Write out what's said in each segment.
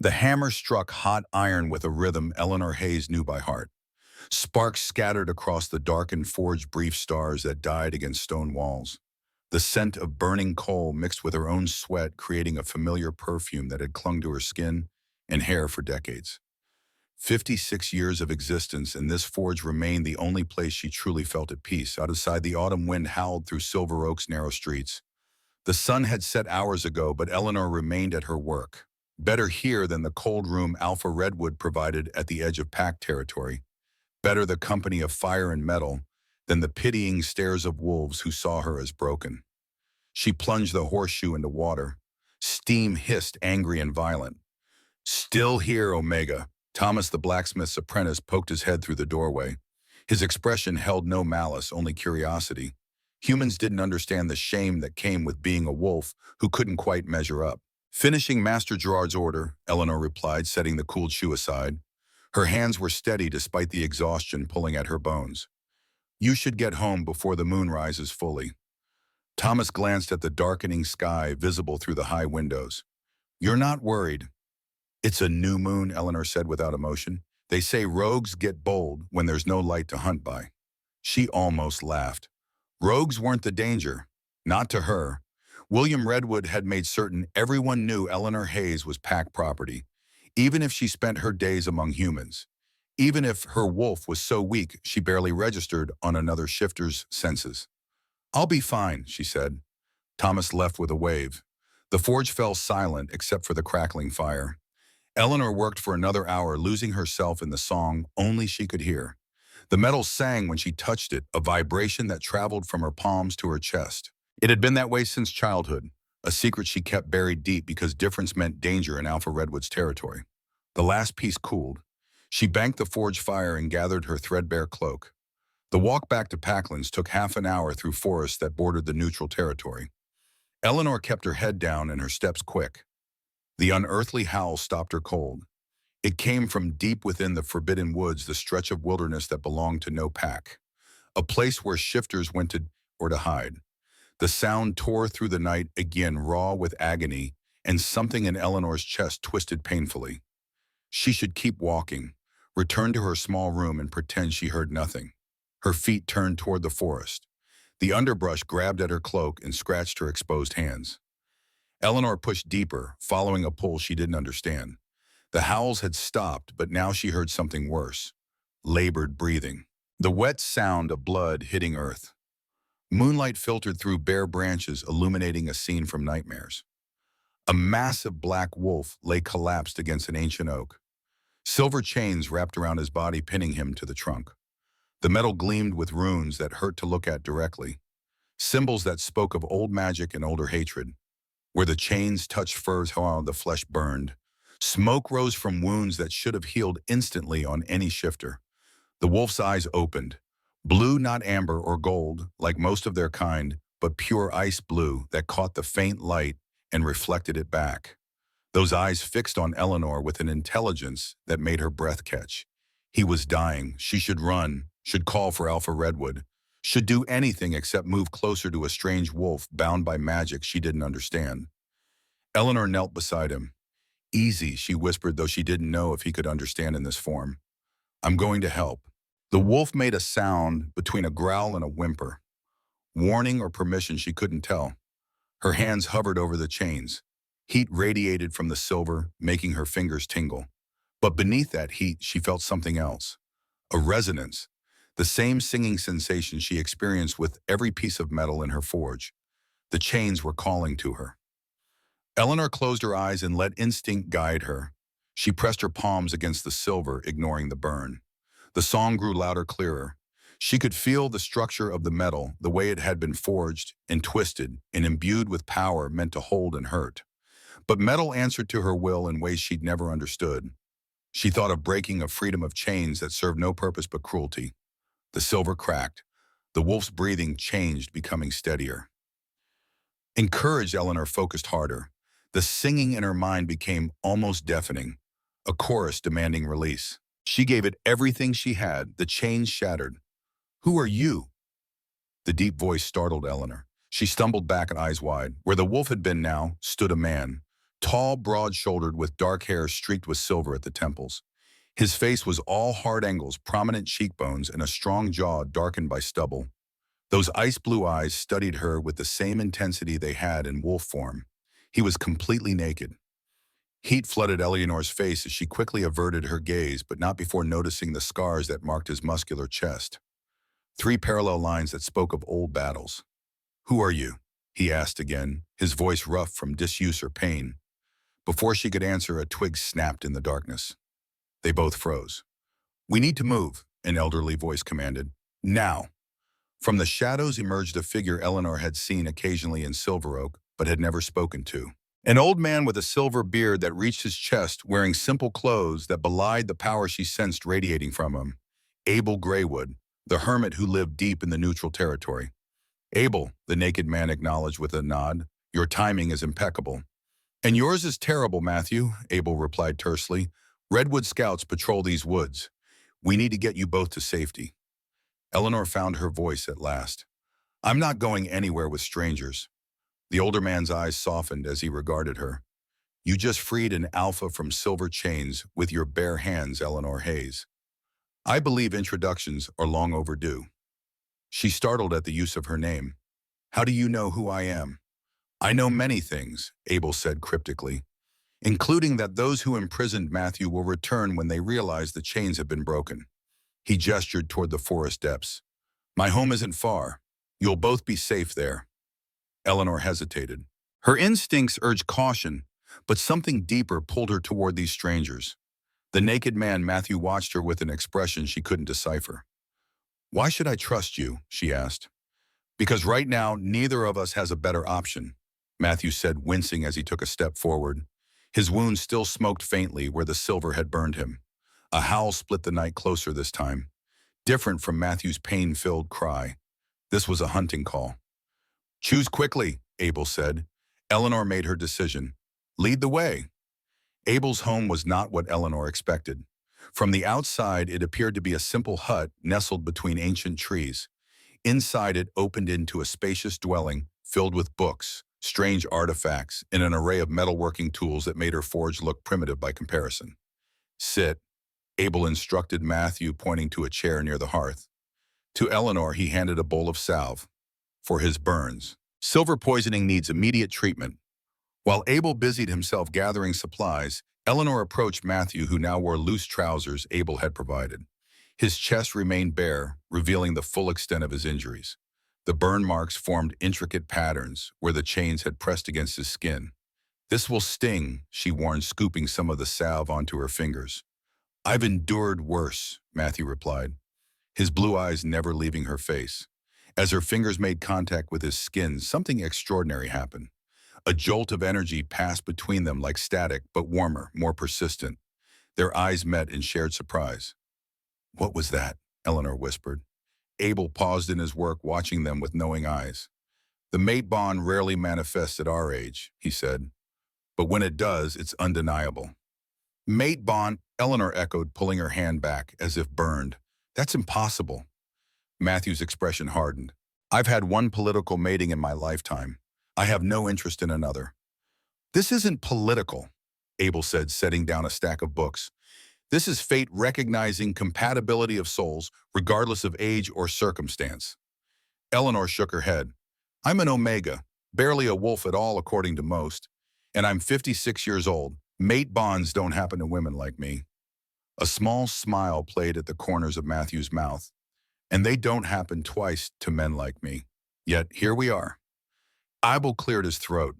The hammer struck hot iron with a rhythm Eleanor Hayes knew by heart. Sparks scattered across the darkened forge brief stars that died against stone walls. The scent of burning coal mixed with her own sweat, creating a familiar perfume that had clung to her skin and hair for decades. 56 years of existence, and this forge remained the only place she truly felt at peace. Outside, the autumn wind howled through Silver Oak's narrow streets. The sun had set hours ago, but Eleanor remained at her work. Better here than the cold room Alpha Redwood provided at the edge of pack territory. Better the company of fire and metal than the pitying stares of wolves who saw her as broken. She plunged the horseshoe into water. Steam hissed, angry and violent. "Still here, Omega." Thomas, the blacksmith's apprentice, poked his head through the doorway. His expression held no malice, only curiosity. Humans didn't understand the shame that came with being a wolf who couldn't quite measure up. "Finishing Master Gerard's order," Eleanor replied, setting the cooled shoe aside. Her hands were steady despite the exhaustion pulling at her bones. "You should get home before the moon rises fully." Thomas glanced at the darkening sky visible through the high windows. "You're not worried?" "It's a new moon," Eleanor said without emotion. "They say rogues get bold when there's no light to hunt by." She almost laughed. Rogues weren't the danger. Not to her. William Redwood had made certain everyone knew Eleanor Hayes was pack property, even if she spent her days among humans. Even if her wolf was so weak she barely registered on another shifter's senses. "I'll be fine," she said. Thomas left with a wave. The forge fell silent except for the crackling fire. Eleanor worked for another hour, losing herself in the song only she could hear. The metal sang when she touched it, a vibration that traveled from her palms to her chest. It had been that way since childhood, a secret she kept buried deep because difference meant danger in Alpha Redwood's territory. The last piece cooled. She banked the forge fire and gathered her threadbare cloak. The walk back to Packlands took half an hour through forests that bordered the neutral territory. Eleanor kept her head down and her steps quick. The unearthly howl stopped her cold. It came from deep within the forbidden woods, the stretch of wilderness that belonged to no pack. A place where shifters went to or to hide. The sound tore through the night again, raw with agony, and something in Eleanor's chest twisted painfully. She should keep walking, return to her small room and pretend she heard nothing. Her feet turned toward the forest. The underbrush grabbed at her cloak and scratched her exposed hands. Eleanor pushed deeper, following a pull she didn't understand. The howls had stopped, but now she heard something worse. Labored breathing. The wet sound of blood hitting earth. Moonlight filtered through bare branches, illuminating a scene from nightmares. A massive black wolf lay collapsed against an ancient oak. Silver chains wrapped around his body, pinning him to the trunk. The metal gleamed with runes that hurt to look at directly. Symbols that spoke of old magic and older hatred. Where the chains touched furs, how the flesh burned. Smoke rose from wounds that should have healed instantly on any shifter. The wolf's eyes opened. Blue, not amber or gold, like most of their kind, but pure ice blue that caught the faint light and reflected it back. Those eyes fixed on Eleanor with an intelligence that made her breath catch. He was dying. She should run, should call for Alpha Redwood, should do anything except move closer to a strange wolf bound by magic she didn't understand. Eleanor knelt beside him. "Easy," she whispered, though she didn't know if he could understand in this form. "I'm going to help." The wolf made a sound between a growl and a whimper. Warning or permission, she couldn't tell. Her hands hovered over the chains. Heat radiated from the silver, making her fingers tingle. But beneath that heat, she felt something else. A resonance. The same singing sensation she experienced with every piece of metal in her forge. The chains were calling to her. Eleanor closed her eyes and let instinct guide her. She pressed her palms against the silver, ignoring the burn. The song grew louder, clearer. She could feel the structure of the metal, the way it had been forged and twisted and imbued with power meant to hold and hurt. But metal answered to her will in ways she'd never understood. She thought of breaking a freedom of chains that served no purpose but cruelty. The silver cracked. The wolf's breathing changed, becoming steadier. Encouraged, Eleanor focused harder. The singing in her mind became almost deafening, a chorus demanding release. She gave it everything she had. The chains shattered. "Who are you?" The deep voice startled Eleanor. She stumbled back, eyes wide. Where the wolf had been now stood a man, Tall, broad-shouldered, with dark hair streaked with silver at the temples. His face was all hard angles, prominent cheekbones, and a strong jaw darkened by stubble. Those ice-blue eyes studied her with the same intensity they had in wolf form. He was completely naked. Heat flooded Eleanor's face as she quickly averted her gaze, but not before noticing the scars that marked his muscular chest. Three parallel lines that spoke of old battles. "Who are you?" he asked again, his voice rough from disuse or pain. Before she could answer, a twig snapped in the darkness. They both froze. "We need to move," an elderly voice commanded. "Now." From the shadows emerged a figure Eleanor had seen occasionally in Silver Oak, but had never spoken to. An old man with a silver beard that reached his chest, wearing simple clothes that belied the power she sensed radiating from him. Abel Greywood, the hermit who lived deep in the neutral territory. "Abel," the naked man acknowledged with a nod, "your timing is impeccable." "And yours is terrible, Matthew," Abel replied tersely. "Redwood scouts patrol these woods. We need to get you both to safety." Eleanor found her voice at last. "I'm not going anywhere with strangers." The older man's eyes softened as he regarded her. "You just freed an alpha from silver chains with your bare hands, Eleanor Hayes. I believe introductions are long overdue." She startled at the use of her name. "How do you know who I am?" "I know many things," Abel said cryptically, "including that those who imprisoned Matthew will return when they realize the chains have been broken." He gestured toward the forest depths. "My home isn't far. You'll both be safe there." Eleanor hesitated. Her instincts urged caution, but something deeper pulled her toward these strangers. The naked man Matthew watched her with an expression she couldn't decipher. "Why should I trust you?" she asked. "Because right now, neither of us has a better option," Matthew said, wincing as he took a step forward. His wound still smoked faintly where the silver had burned him. A howl split the night closer this time, different from Matthew's pain-filled cry. This was a hunting call. "Choose quickly," Abel said. Eleanor made her decision. "Lead the way." Abel's home was not what Eleanor expected. From the outside, it appeared to be a simple hut nestled between ancient trees. Inside it opened into a spacious dwelling filled with books, strange artifacts, and an array of metalworking tools that made her forge look primitive by comparison. "Sit," Abel instructed Matthew, pointing to a chair near the hearth. To Eleanor, he handed a bowl of salve. "For his burns. Silver poisoning needs immediate treatment." While Abel busied himself gathering supplies, Eleanor approached Matthew, who now wore loose trousers Abel had provided. His chest remained bare, revealing the full extent of his injuries. The burn marks formed intricate patterns where the chains had pressed against his skin. "This will sting," she warned, scooping some of the salve onto her fingers. "I've endured worse," Matthew replied, his blue eyes never leaving her face. As her fingers made contact with his skin, something extraordinary happened. A jolt of energy passed between them like static, but warmer, more persistent. Their eyes met in shared surprise. "What was that?" Eleanor whispered. Abel paused in his work, watching them with knowing eyes. "The mate bond rarely manifests at our age," he said. "But when it does, it's undeniable." "Mate bond," Eleanor echoed, pulling her hand back, as if burned. "That's impossible." Matthew's expression hardened. "I've had one political mating in my lifetime. I have no interest in another." "This isn't political," Abel said, setting down a stack of books. "This is fate recognizing compatibility of souls, regardless of age or circumstance." Eleanor shook her head. "I'm an Omega, barely a wolf at all according to most, and I'm 56 years old. Mate bonds don't happen to women like me." A small smile played at the corners of Matthew's mouth. "And they don't happen twice to men like me. Yet here we are." Abel cleared his throat.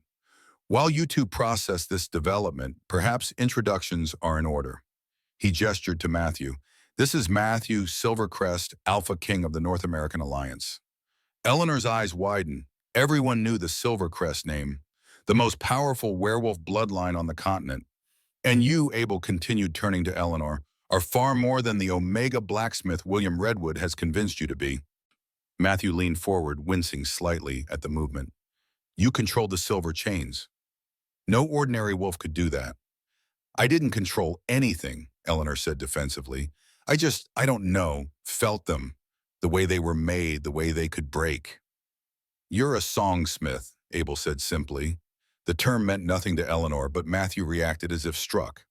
"While you two process this development, perhaps introductions are in order." He gestured to Matthew. "This is Matthew Silvercrest, Alpha King of the North American Alliance." Eleanor's eyes widened. Everyone knew the Silvercrest name, the most powerful werewolf bloodline on the continent. "And you," Abel continued, turning to Eleanor, "are far more than the Omega blacksmith William Redwood has convinced you to be." Matthew leaned forward, wincing slightly at the movement. "You control the silver chains." "No ordinary wolf could do that." "I didn't control anything," Eleanor said defensively. I don't know, felt them, the way they were made, the way they could break." "You're a songsmith," Abel said simply. The term meant nothing to Eleanor, but Matthew reacted as if struck.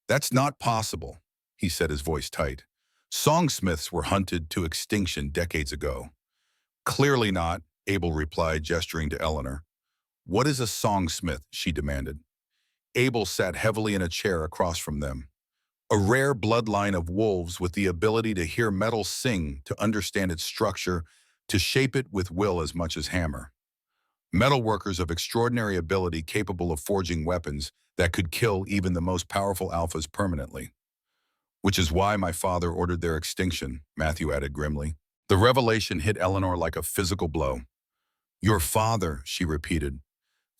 "That's not possible," he said, his voice tight. "Songsmiths were hunted to extinction decades ago." "Clearly not," Abel replied, gesturing to Eleanor. "What is a songsmith?" she demanded. Abel sat heavily in a chair across from them. "A rare bloodline of wolves with the ability to hear metal sing, to understand its structure, to shape it with will as much as hammer. Metalworkers of extraordinary ability capable of forging weapons that could kill even the most powerful alphas permanently. Which is why my father ordered their extinction," Matthew added grimly. The revelation hit Eleanor like a physical blow. "Your father," she repeated.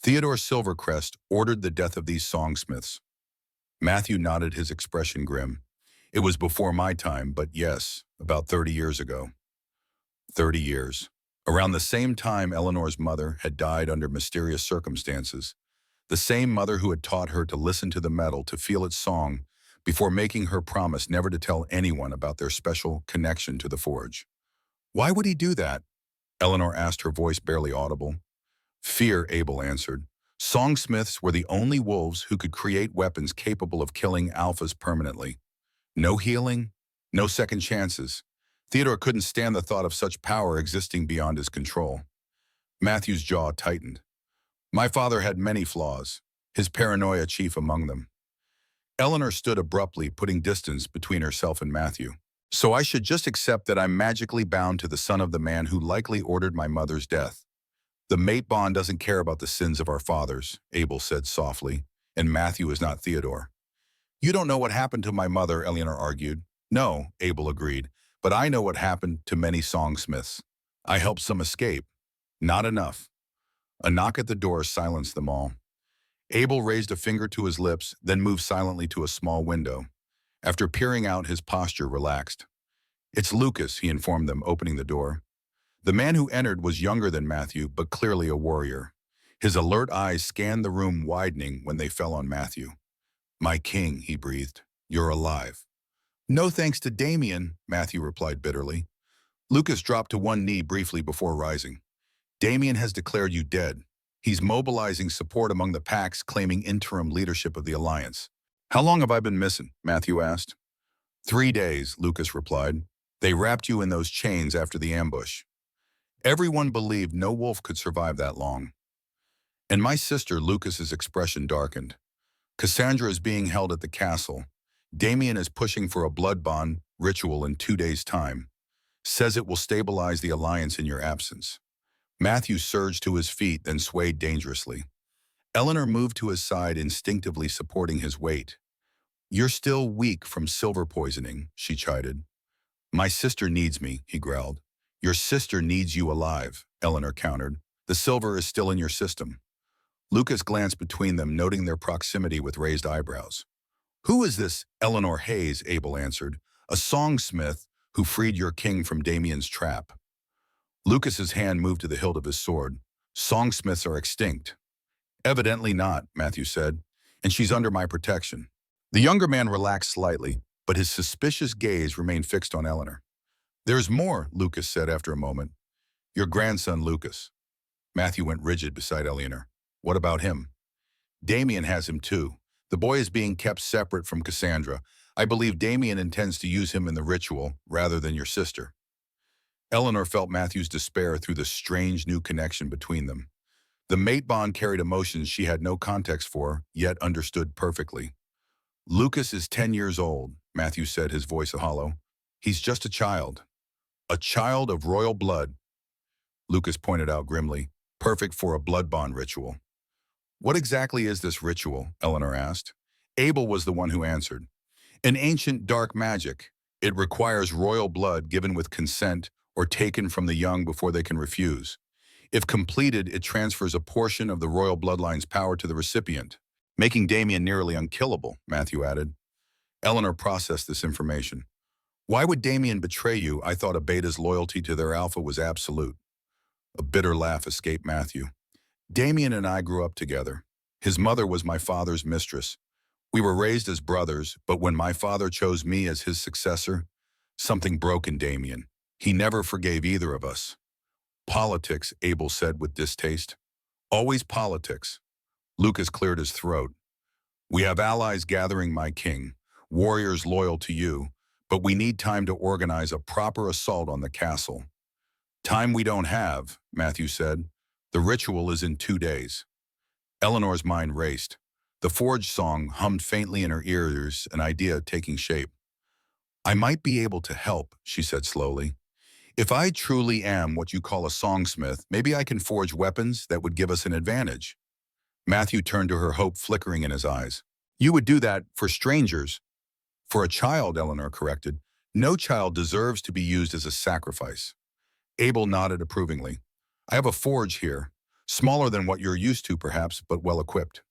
"Theodore Silvercrest ordered the death of these songsmiths." Matthew nodded, his expression grim. "It was before my time, but yes, about 30 years ago." 30 years. Around the same time Eleanor's mother had died under mysterious circumstances. The same mother who had taught her to listen to the metal, to feel its song, before making her promise never to tell anyone about their special connection to the forge. "Why would he do that?" Eleanor asked, her voice barely audible. "Fear," Abel answered. "Songsmiths were the only wolves who could create weapons capable of killing alphas permanently. No healing, no second chances. Theodore couldn't stand the thought of such power existing beyond his control." Matthew's jaw tightened. "My father had many flaws, his paranoia chief among them." Eleanor stood abruptly, putting distance between herself and Matthew. "So I should just accept that I'm magically bound to the son of the man who likely ordered my mother's death." "The mate bond doesn't care about the sins of our fathers," Abel said softly, "and Matthew is not Theodore." "You don't know what happened to my mother," Eleanor argued. "No," Abel agreed, "but I know what happened to many songsmiths. I helped some escape. Not enough." A knock at the door silenced them all. Abel raised a finger to his lips, then moved silently to a small window. After peering out, his posture relaxed. "It's Lucas," he informed them, opening the door. The man who entered was younger than Matthew, but clearly a warrior. His alert eyes scanned the room, widening when they fell on Matthew. "My king," he breathed, "you're alive." "No thanks to Damien," Matthew replied bitterly. Lucas dropped to one knee briefly before rising. "Damien has declared you dead. He's mobilizing support among the packs, claiming interim leadership of the Alliance." "How long have I been missing?" Matthew asked. 3 days, Lucas replied. "They wrapped you in those chains after the ambush. Everyone believed no wolf could survive that long." "And my sister," Lucas's expression darkened. "Cassandra is being held at the castle. Damien is pushing for a blood bond ritual in 2 days' time. Says it will stabilize the Alliance in your absence." Matthew surged to his feet, then swayed dangerously. Eleanor moved to his side, instinctively supporting his weight. "You're still weak from silver poisoning," she chided. "My sister needs me," he growled. "Your sister needs you alive," Eleanor countered. "The silver is still in your system." Lucas glanced between them, noting their proximity with raised eyebrows. "Who is this Eleanor Hayes?" Abel answered. "A songsmith who freed your king from Damien's trap." Lucas's hand moved to the hilt of his sword. "Songsmiths are extinct." "Evidently not," Matthew said, "and she's under my protection." The younger man relaxed slightly, but his suspicious gaze remained fixed on Eleanor. "There's more," Lucas said after a moment. "Your grandson, Lucas." Matthew went rigid beside Eleanor. "What about him?" "Damien has him too. The boy is being kept separate from Cassandra. I believe Damien intends to use him in the ritual, rather than your sister." Eleanor felt Matthew's despair through the strange new connection between them. The mate bond carried emotions she had no context for, yet understood perfectly. "Lucas is 10 years old," Matthew said, his voice hollow. "He's just a child. A child of royal blood," Lucas pointed out grimly, "perfect for a blood bond ritual." "What exactly is this ritual?" Eleanor asked. Abel was the one who answered. "An ancient dark magic. It requires royal blood given with consent or taken from the young before they can refuse. If completed, it transfers a portion of the royal bloodline's power to the recipient, making Damien nearly unkillable," Matthew added. Eleanor processed this information. "Why would Damien betray you? I thought a beta's loyalty to their alpha was absolute." A bitter laugh escaped Matthew. "Damien and I grew up together. His mother was my father's mistress. We were raised as brothers, but when my father chose me as his successor, something broke in Damien. He never forgave either of us." "Politics," Abel said with distaste. "Always politics." Lucas cleared his throat. We have allies gathering, my king, warriors loyal to you, but we need time to organize a proper assault on the castle. Time we don't have, Matthew said. The ritual is in 2 days. Eleanor's mind raced. The forge song hummed faintly in her ears, an idea taking shape. I might be able to help, she said slowly. If I truly am what you call a songsmith, maybe I can forge weapons that would give us an advantage. Matthew turned to her, hope flickering in his eyes. You would do that for strangers. For a child, Eleanor corrected. No child deserves to be used as a sacrifice. Abel nodded approvingly. I have a forge here, smaller than what you're used to perhaps, but well equipped.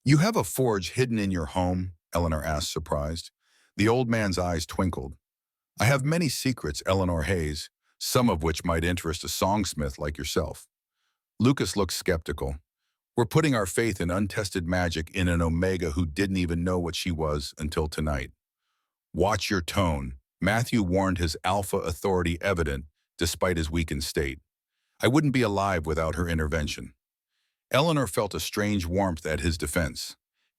You have a forge hidden in your home? Eleanor asked, surprised. The old man's eyes twinkled. I have many secrets, Eleanor Hayes, some of which might interest a songsmith like yourself. Lucas looked skeptical. We're putting our faith in untested magic in an Omega who didn't even know what she was until tonight. Watch your tone. Matthew warned, his alpha authority evident despite his weakened state. I wouldn't be alive without her intervention. Eleanor felt a strange warmth at his defense.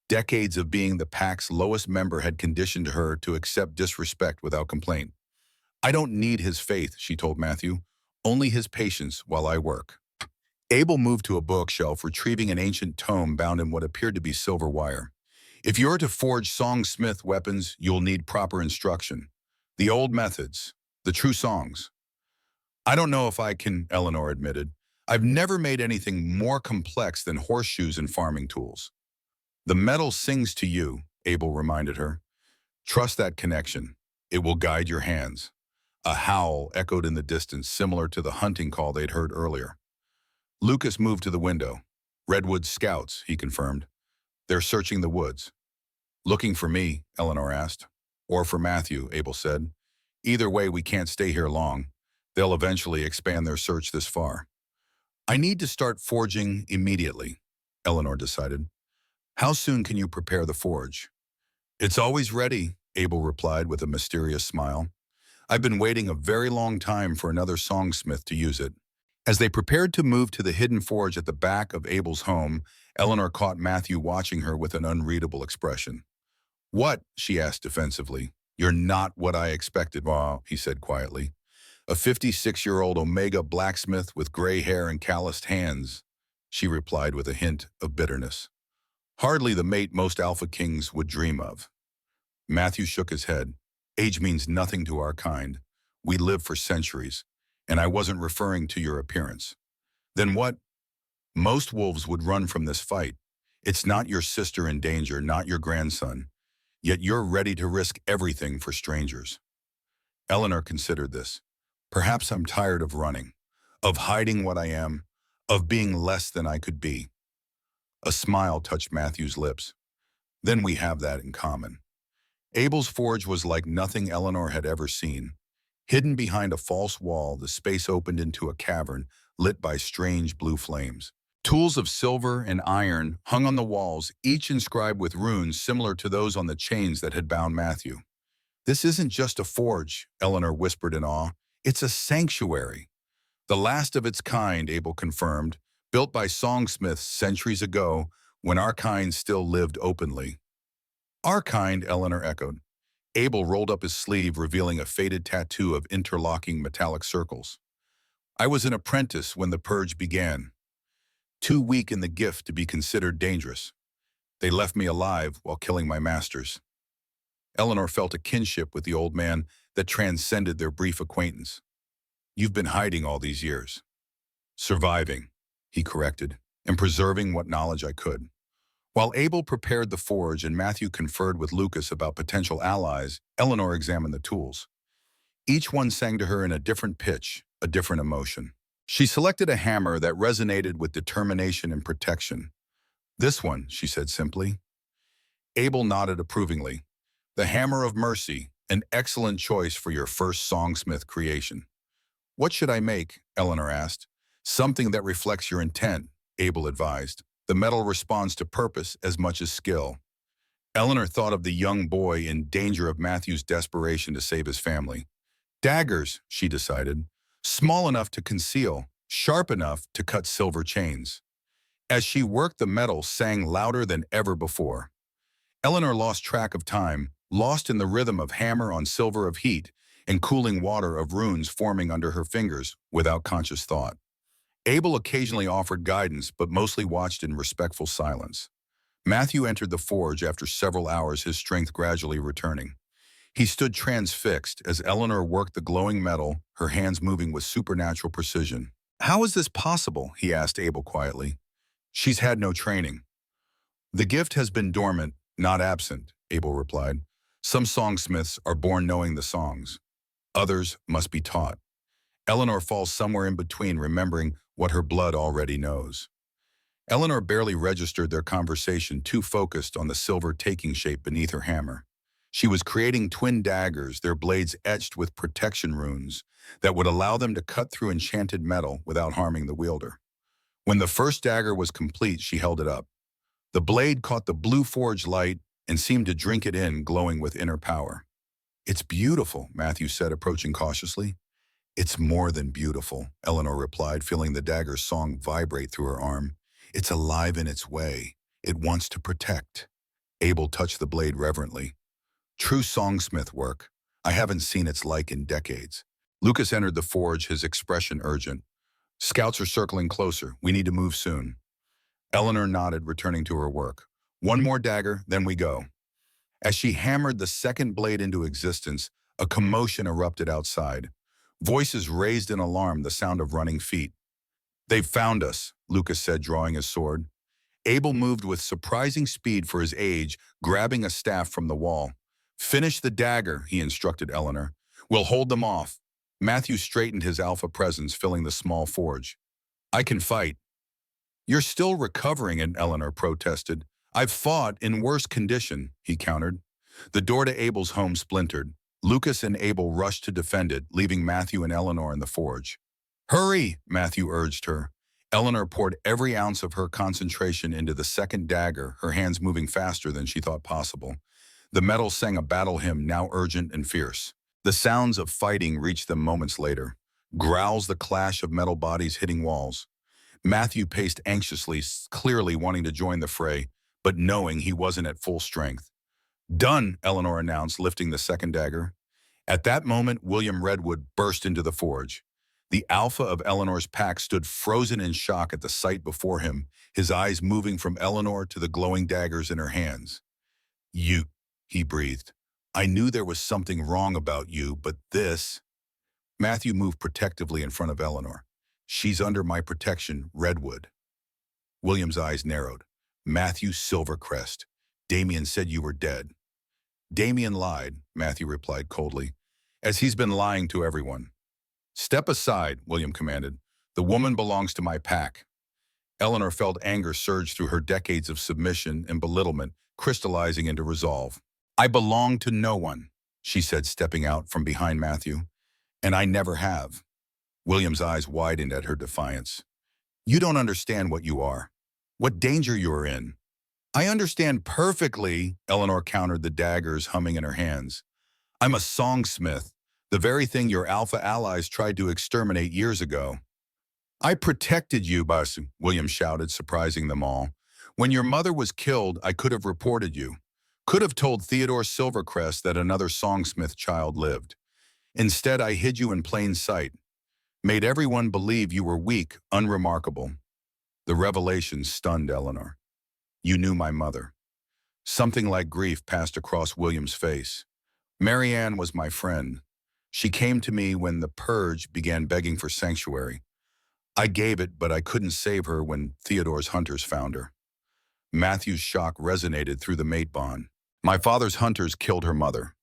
Decades of being the pack's lowest member had conditioned her to accept disrespect without complaint. I don't need his faith, she told Matthew, only his patience while I work. Abel moved to a bookshelf, retrieving an ancient tome bound in what appeared to be silver wire. If you're to forge Songsmith weapons, you'll need proper instruction. The old methods, the true songs. I don't know if I can, Eleanor admitted. I've never made anything more complex than horseshoes and farming tools. The metal sings to you, Abel reminded her. Trust that connection. It will guide your hands. A howl echoed in the distance, similar to the hunting call they'd heard earlier. Lucas moved to the window. Redwood scouts, he confirmed. They're searching the woods. Looking for me, Eleanor asked. Or for Matthew, Abel said. Either way, we can't stay here long. They'll eventually expand their search this far. I need to start forging immediately, Eleanor decided. How soon can you prepare the forge? It's always ready, Abel replied with a mysterious smile. I've been waiting a very long time for another songsmith to use it. As they prepared to move to the hidden forge at the back of Abel's home, Eleanor caught Matthew watching her with an unreadable expression. What? She asked defensively. You're not what I expected, Ma, he said quietly. A 56-year-old Omega blacksmith with gray hair and calloused hands, she replied with a hint of bitterness. Hardly the mate most Alpha Kings would dream of. Matthew shook his head. Age means nothing to our kind. We live for centuries, and I wasn't referring to your appearance. Then what? Most wolves would run from this fight. It's not your sister in danger, not your grandson. Yet you're ready to risk everything for strangers. Eleanor considered this. Perhaps I'm tired of running, of hiding what I am, of being less than I could be. A smile touched Matthew's lips. Then we have that in common. Abel's forge was like nothing Eleanor had ever seen. Hidden behind a false wall, the space opened into a cavern lit by strange blue flames. Tools of silver and iron hung on the walls, each inscribed with runes similar to those on the chains that had bound Matthew. This isn't just a forge, Eleanor whispered in awe. It's a sanctuary. The last of its kind, Abel confirmed, built by songsmiths centuries ago when our kind still lived openly. Our kind, Eleanor echoed. Abel rolled up his sleeve, revealing a faded tattoo of interlocking metallic circles. I was an apprentice when the purge began. Too weak in the gift to be considered dangerous. They left me alive while killing my masters. Eleanor felt a kinship with the old man that transcended their brief acquaintance. You've been hiding all these years. Surviving, he corrected, and preserving what knowledge I could. While Abel prepared the forge and Matthew conferred with Lucas about potential allies, Eleanor examined the tools. Each one sang to her in a different pitch, a different emotion. She selected a hammer that resonated with determination and protection. This one, she said simply. Abel nodded approvingly. The Hammer of Mercy, an excellent choice for your first songsmith creation. What should I make? Eleanor asked. Something that reflects your intent, Abel advised. The metal responds to purpose as much as skill. Eleanor thought of the young boy in danger of Matthew's desperation to save his family. Daggers, she decided, small enough to conceal, sharp enough to cut silver chains. As she worked, the metal sang louder than ever before. Eleanor lost track of time, lost in the rhythm of hammer on silver of heat and cooling water of runes forming under her fingers without conscious thought. Abel occasionally offered guidance, but mostly watched in respectful silence. Matthew entered the forge after several hours, his strength gradually returning. He stood transfixed as Eleanor worked the glowing metal, her hands moving with supernatural precision. "How is this possible?" he asked Abel quietly. "She's had no training." "The gift has been dormant, not absent," Abel replied. "Some songsmiths are born knowing the songs. Others must be taught." Eleanor falls somewhere in between, remembering what her blood already knows. Eleanor barely registered their conversation, too focused on the silver taking shape beneath her hammer. She was creating twin daggers, their blades etched with protection runes that would allow them to cut through enchanted metal without harming the wielder. When the first dagger was complete, she held it up. The blade caught the blue forge light and seemed to drink it in, glowing with inner power. "It's beautiful," Matthew said, approaching cautiously. "It's more than beautiful," Eleanor replied, feeling the dagger's song vibrate through her arm. "It's alive in its way. It wants to protect." Abel touched the blade reverently. "True songsmith work. I haven't seen its like in decades." Lucas entered the forge, his expression urgent. "Scouts are circling closer. We need to move soon." Eleanor nodded, returning to her work. "One more dagger, then we go." As she hammered the second blade into existence, a commotion erupted outside. Voices raised in alarm, the sound of running feet. "They've found us," Lucas said, drawing his sword. Abel moved with surprising speed for his age, grabbing a staff from the wall. "Finish the dagger," he instructed Eleanor. "We'll hold them off." Matthew straightened his alpha presence, filling the small forge. "I can fight." "You're still recovering," and Eleanor protested. "I've fought in worse condition," he countered. The door to Abel's home splintered. Lucas and Abel rushed to defend it, leaving Matthew and Eleanor in the forge. "Hurry," Matthew urged her. Eleanor poured every ounce of her concentration into the second dagger, her hands moving faster than she thought possible. The metal sang a battle hymn, now urgent and fierce. The sounds of fighting reached them moments later. Growls, the clash of metal bodies hitting walls. Matthew paced anxiously, clearly wanting to join the fray, but knowing he wasn't at full strength. "Done," Eleanor announced, lifting the second dagger. At that moment, William Redwood burst into the forge. The alpha of Eleanor's pack stood frozen in shock at the sight before him, his eyes moving from Eleanor to the glowing daggers in her hands. "You," he breathed. "I knew there was something wrong about you, but this—" Matthew moved protectively in front of Eleanor. "She's under my protection, Redwood." William's eyes narrowed. "Matthew Silvercrest. Damien said you were dead." "Damien lied," Matthew replied coldly, "as he's been lying to everyone." "Step aside," William commanded. "The woman belongs to my pack." Eleanor felt anger surge through her, decades of submission and belittlement crystallizing into resolve. "I belong to no one," she said, stepping out from behind Matthew. "And I never have." William's eyes widened at her defiance. "You don't understand what you are, what danger you're in." "I understand perfectly," Eleanor countered, the daggers humming in her hands. "I'm a songsmith, the very thing your alpha allies tried to exterminate years ago." "I protected you, Basu," William shouted, surprising them all. "When your mother was killed, I could have reported you. Could have told Theodore Silvercrest that another songsmith child lived. Instead, I hid you in plain sight. Made everyone believe you were weak, unremarkable." The revelation stunned Eleanor. "You knew my mother." Something like grief passed across William's face. "Marianne was my friend. She came to me when the purge began, begging for sanctuary. I gave it, but I couldn't save her when Theodore's hunters found her." Matthew's shock resonated through the mate bond. "My father's hunters killed her mother."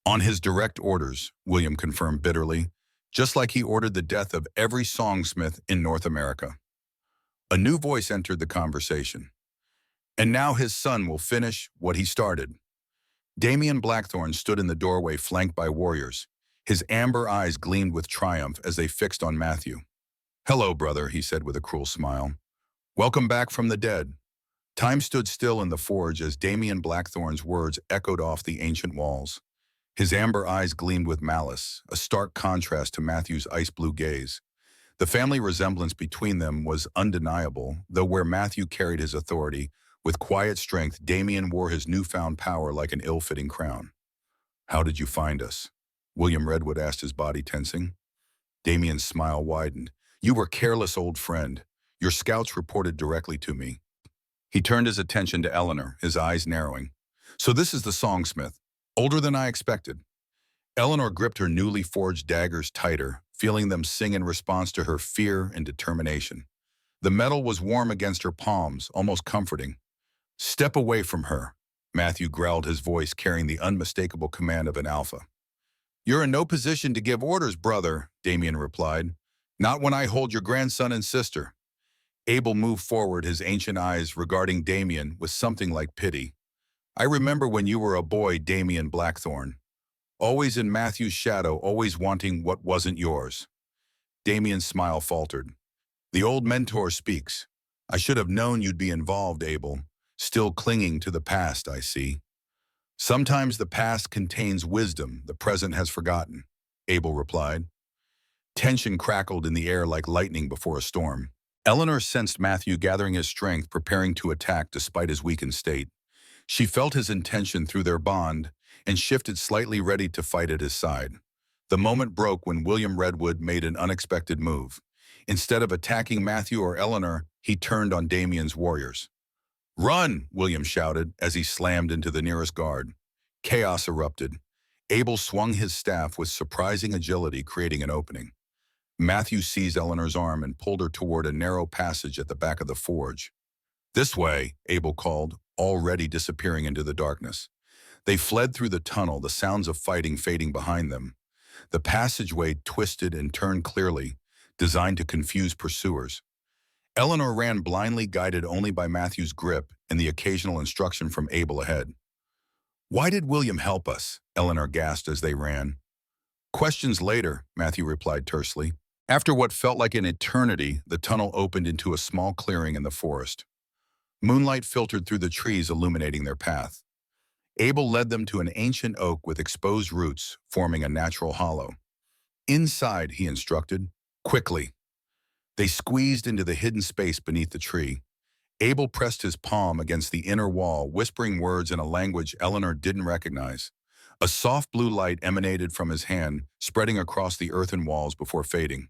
"On his direct orders," William confirmed bitterly, "just like he ordered the death of every songsmith in North America." A new voice entered the conversation. "And now his son will finish what he started." Damien Blackthorne stood in the doorway, flanked by warriors. His amber eyes gleamed with triumph as they fixed on Matthew. "Hello, brother," he said with a cruel smile. "Welcome back from the dead." Time stood still in the forge as Damien Blackthorne's words echoed off the ancient walls. His amber eyes gleamed with malice, a stark contrast to Matthew's ice-blue gaze. The family resemblance between them was undeniable, though where Matthew carried his authority, with quiet strength, Damien wore his newfound power like an ill-fitting crown. "How did you find us?" William Redwood asked, his body tensing. Damien's smile widened. "You were careless, old friend. Your scouts reported directly to me." He turned his attention to Eleanor, his eyes narrowing. "So this is the Songsmith. Older than I expected." Eleanor gripped her newly forged daggers tighter, feeling them sing in response to her fear and determination. The metal was warm against her palms, almost comforting. "Step away from her," Matthew growled, his voice carrying the unmistakable command of an alpha. "You're in no position to give orders, brother," Damien replied. "Not when I hold your grandson and sister." Abel moved forward, his ancient eyes regarding Damien with something like pity. "I remember when you were a boy, Damien Blackthorn. Always in Matthew's shadow, always wanting what wasn't yours." Damien's smile faltered. "The old mentor speaks. I should have known you'd be involved, Abel. Still clinging to the past, I see." "Sometimes the past contains wisdom the present has forgotten," Abel replied. Tension crackled in the air like lightning before a storm. Eleanor sensed Matthew gathering his strength, preparing to attack despite his weakened state. She felt his intention through their bond and shifted slightly, ready to fight at his side. The moment broke when William Redwood made an unexpected move. Instead of attacking Matthew or Eleanor, he turned on Damien's warriors. "Run!" William shouted as he slammed into the nearest guard. Chaos erupted. Abel swung his staff with surprising agility, creating an opening. Matthew seized Eleanor's arm and pulled her toward a narrow passage at the back of the forge. "This way," Abel called, already disappearing into the darkness. They fled through the tunnel, the sounds of fighting fading behind them. The passageway twisted and turned clearly, designed to confuse pursuers. Eleanor ran blindly, guided only by Matthew's grip and the occasional instruction from Abel ahead. "Why did William help us?" Eleanor gasped as they ran. "Questions later," Matthew replied tersely. After what felt like an eternity, the tunnel opened into a small clearing in the forest. Moonlight filtered through the trees, illuminating their path. Abel led them to an ancient oak with exposed roots, forming a natural hollow. "Inside," he instructed. "Quickly." They squeezed into the hidden space beneath the tree. Abel pressed his palm against the inner wall, whispering words in a language Eleanor didn't recognize. A soft blue light emanated from his hand, spreading across the earthen walls before fading.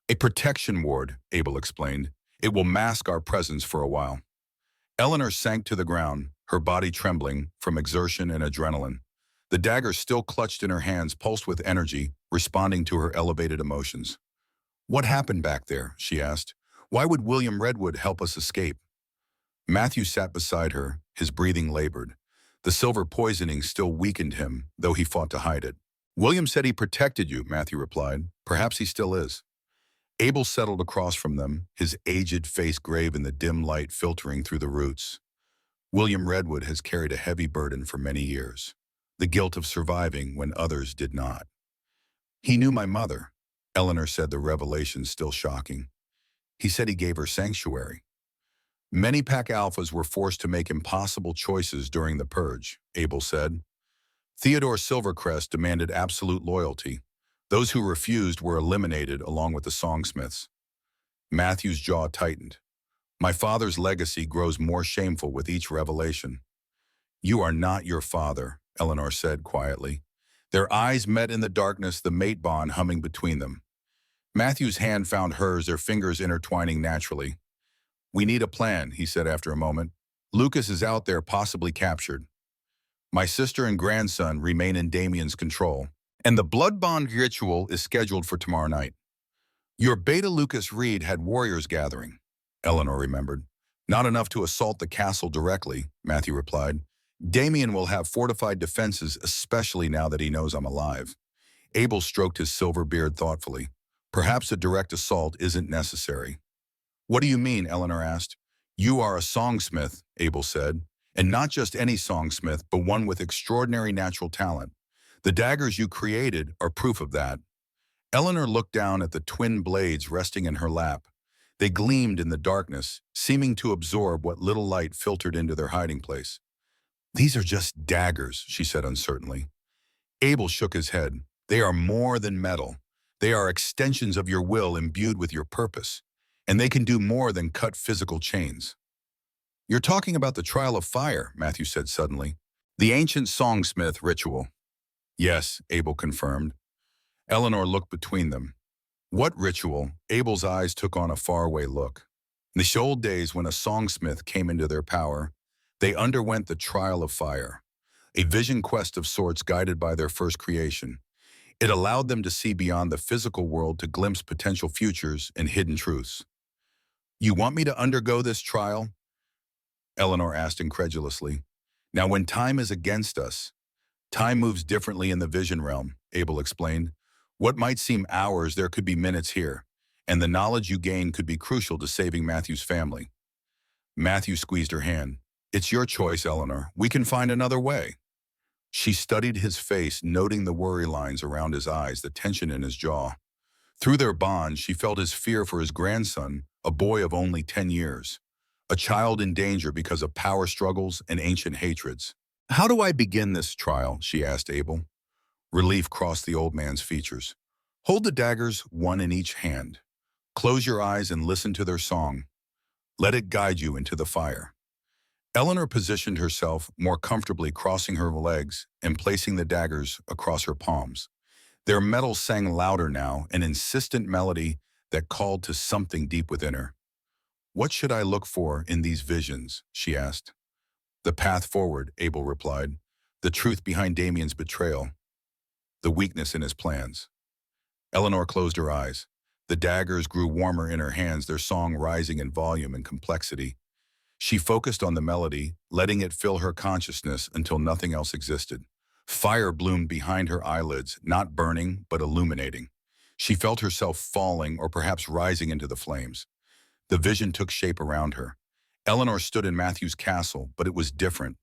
"A protection ward," Abel explained. "It will mask our presence for a while." Eleanor sank to the ground, her body trembling from exertion and adrenaline. The dagger still clutched in her hands pulsed with energy, responding to her elevated emotions. "What happened back there?" she asked. "Why would William Redwood help us escape?" Matthew sat beside her, his breathing labored. The silver poisoning still weakened him, though he fought to hide it. "William said he protected you," Matthew replied. "Perhaps he still is." Abel settled across from them, his aged face grave in the dim light filtering through the roots. "William Redwood has carried a heavy burden for many years. The guilt of surviving when others did not. He knew my mother," Eleanor said, the revelation still shocking. "He said he gave her sanctuary." "Many pack alphas were forced to make impossible choices during the purge," Abel said. "Theodore Silvercrest demanded absolute loyalty. Those who refused were eliminated along with the Songsmiths." Matthew's jaw tightened. "My father's legacy grows more shameful with each revelation." "You are not your father," Eleanor said quietly. Their eyes met in the darkness, the mate bond humming between them. Matthew's hand found hers, their fingers intertwining naturally. "We need a plan," he said after a moment. "Lucas is out there, possibly captured. My sister and grandson remain in Damien's control, and the blood bond ritual is scheduled for tomorrow night." "Your beta Lucas Reed had warriors gathering," Eleanor remembered. "Not enough to assault the castle directly," Matthew replied. "Damien will have fortified defenses, especially now that he knows I'm alive." Abel stroked his silver beard thoughtfully. "Perhaps a direct assault isn't necessary." "What do you mean?" Eleanor asked. "You are a songsmith," Abel said. "And not just any songsmith, but one with extraordinary natural talent. The daggers you created are proof of that." Eleanor looked down at the twin blades resting in her lap. They gleamed in the darkness, seeming to absorb what little light filtered into their hiding place. "These are just daggers," she said uncertainly. Abel shook his head. "They are more than metal. They are extensions of your will imbued with your purpose, and they can do more than cut physical chains. You're talking about the trial of fire, Matthew said suddenly. The ancient Songsmith ritual. Yes, Abel confirmed. Eleanor looked between them. What ritual? Abel's eyes took on a faraway look. In the old days when a songsmith came into their power, they underwent the trial of fire, a vision quest of sorts guided by their first creation. It allowed them to see beyond the physical world to glimpse potential futures and hidden truths. You want me to undergo this trial? Eleanor asked incredulously. Now when time is against us, time moves differently in the vision realm, Abel explained. What might seem hours, there could be minutes here, and the knowledge you gain could be crucial to saving Matthew's family. Matthew squeezed her hand. It's your choice, Eleanor. We can find another way. She studied his face, noting the worry lines around his eyes, the tension in his jaw. Through their bond, she felt his fear for his grandson, a boy of only 10 years, a child in danger because of power struggles and ancient hatreds. How do I begin this trial? She asked Abel. Relief crossed the old man's features. Hold the daggers, one in each hand. Close your eyes and listen to their song. Let it guide you into the fire. Eleanor positioned herself more comfortably, crossing her legs and placing the daggers across her palms. Their metal sang louder now, an insistent melody that called to something deep within her. What should I look for in these visions? She asked. The path forward, Abel replied. The truth behind Damien's betrayal. The weakness in his plans. Eleanor closed her eyes. The daggers grew warmer in her hands, their song rising in volume and complexity. She focused on the melody, letting it fill her consciousness until nothing else existed. Fire bloomed behind her eyelids, not burning, but illuminating. She felt herself falling or perhaps rising into the flames. The vision took shape around her. Eleanor stood in Matthew's castle, but it was different,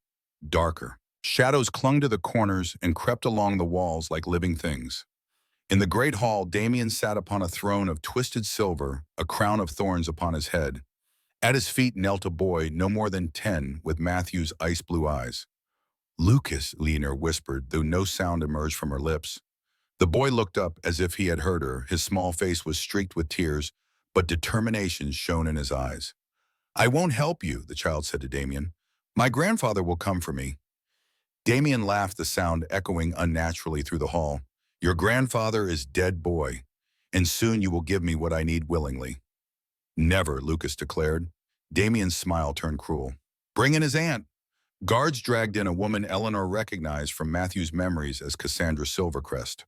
darker. Shadows clung to the corners and crept along the walls like living things. In the great hall, Damien sat upon a throne of twisted silver, a crown of thorns upon his head. At his feet knelt a boy no more than 10 with Matthew's ice-blue eyes. Lucas, Eleanor whispered, though no sound emerged from her lips. The boy looked up as if he had heard her. His small face was streaked with tears, but determination shone in his eyes. I won't help you, the child said to Damien. My grandfather will come for me. Damien laughed, the sound echoing unnaturally through the hall. Your grandfather is dead, boy, and soon you will give me what I need willingly. Never, Lucas declared. Damien's smile turned cruel. Bring in his aunt. Guards dragged in a woman Eleanor recognized from Matthew's memories as Cassandra Silvercrest.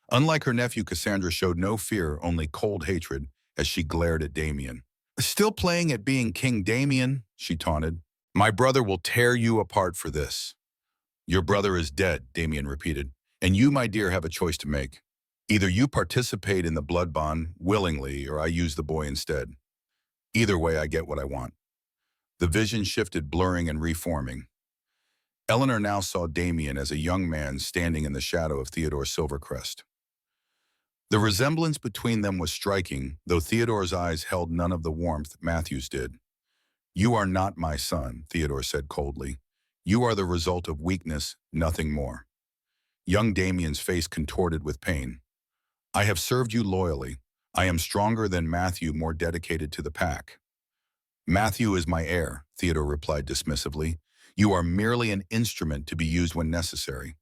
Unlike her nephew, Cassandra showed no fear, only cold hatred, as she glared at Damien. Still playing at being King Damien, she taunted. My brother will tear you apart for this. Your brother is dead, Damien repeated, and you, my dear, have a choice to make. Either you participate in the blood bond willingly, or I use the boy instead. Either way, I get what I want. The vision shifted, blurring and reforming. Eleanor now saw Damien as a young man standing in the shadow of Theodore Silvercrest. The resemblance between them was striking, though Theodore's eyes held none of the warmth Matthew's did. You are not my son, Theodore said coldly. You are the result of weakness, nothing more. Young Damien's face contorted with pain. I have served you loyally. I am stronger than Matthew, more dedicated to the pack. Matthew is my heir, Theodore replied dismissively. You are merely an instrument to be used when necessary.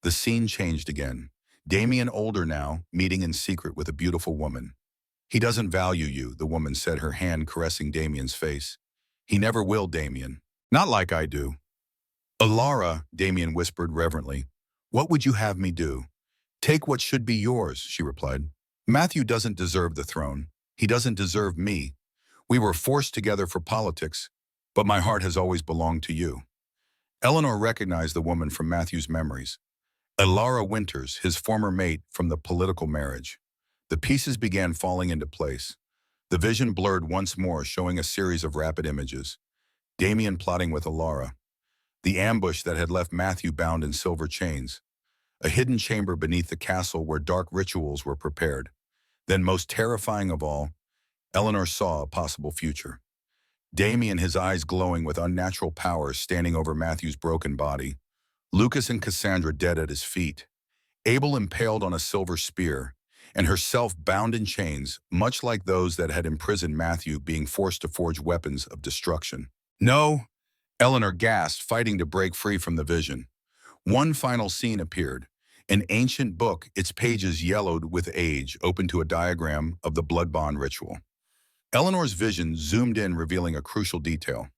The scene changed again. Damien, older now, meeting in secret with a beautiful woman. He doesn't value you, the woman said, her hand caressing Damien's face. He never will, Damien. Not like I do. Alara, Damien whispered reverently. What would you have me do? Take what should be yours, she replied. Matthew doesn't deserve the throne. He doesn't deserve me. We were forced together for politics, but my heart has always belonged to you. Eleanor recognized the woman from Matthew's memories. Alara Winters, his former mate from the political marriage. The pieces began falling into place. The vision blurred once more, showing a series of rapid images. Damien plotting with Alara. The ambush that had left Matthew bound in silver chains. A hidden chamber beneath the castle where dark rituals were prepared. Then, most terrifying of all, Eleanor saw a possible future. Damien, his eyes glowing with unnatural power, standing over Matthew's broken body. Lucas and Cassandra dead at his feet. Abel impaled on a silver spear. and herself bound in chains, much like those that had imprisoned Matthew, being forced to forge weapons of destruction. No, Eleanor gasped, fighting to break free from the vision. One final scene appeared. An ancient book, its pages yellowed with age, open to a diagram of the blood bond ritual. Eleanor's vision zoomed in, revealing a crucial detail.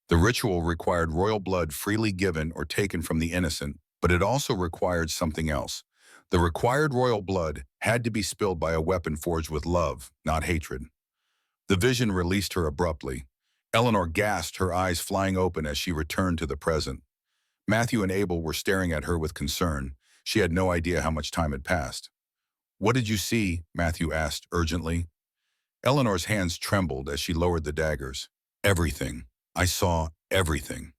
The ritual required royal blood freely given or taken from the innocent, but it also required something else. The required royal blood had to be spilled by a weapon forged with love, not hatred. The vision released her abruptly. Eleanor gasped, her eyes flying open as she returned to the present. Matthew and Abel were staring at her with concern. She had no idea how much time had passed. "What did you see?" Matthew asked urgently. Eleanor's hands trembled as she lowered the daggers. "Everything. I saw everything."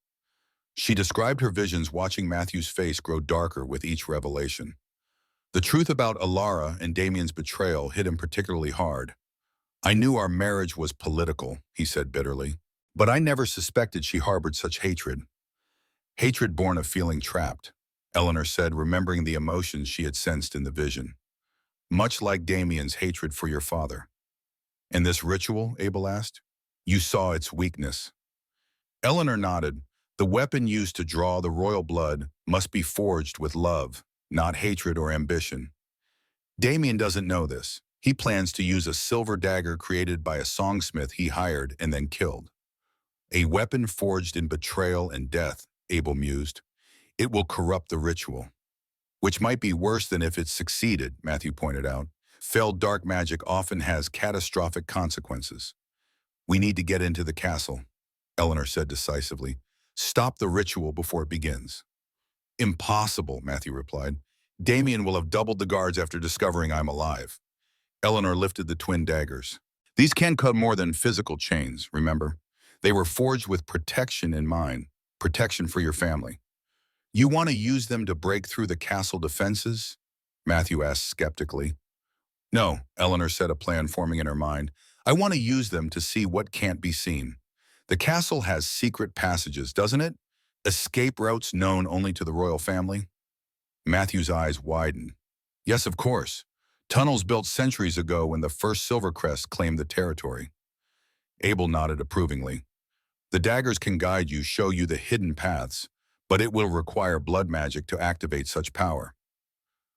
She described her visions, watching Matthew's face grow darker with each revelation. The truth about Alara and Damien's betrayal hit him particularly hard. "I knew our marriage was political," he said bitterly, "but I never suspected she harbored such hatred." "Hatred born of feeling trapped," Eleanor said, remembering the emotions she had sensed in the vision. "Much like Damien's hatred for your father." "And this ritual?" Abel asked. "You saw its weakness." Eleanor nodded. "The weapon used to draw the royal blood must be forged with love, not hatred or ambition. Damien doesn't know this. He plans to use a silver dagger created by a songsmith he hired and then killed. A weapon forged in betrayal and death," Abel mused. "It will corrupt the ritual." "Which might be worse than if it succeeded," Matthew pointed out. "Failed dark magic often has catastrophic consequences." "We need to get into the castle," Eleanor said decisively. "Stop the ritual before it begins." "Impossible," Matthew replied. "Damien will have doubled the guards after discovering I'm alive." Eleanor lifted the twin daggers. "These can cut more than physical chains, remember? They were forged with protection in mind, protection for your family." "You want to use them to break through the castle defenses?" Matthew asked skeptically. "No," Eleanor said, a plan forming in her mind. "I want to use them to see what can't be seen. The castle has secret passages, doesn't it? Escape routes known only to the royal family?" Matthew's eyes widened. "Yes, of course. Tunnels built centuries ago when the first Silvercrest claimed the territory." Abel nodded approvingly. "The daggers can guide you, show you the hidden paths, but it will require blood magic to activate such power."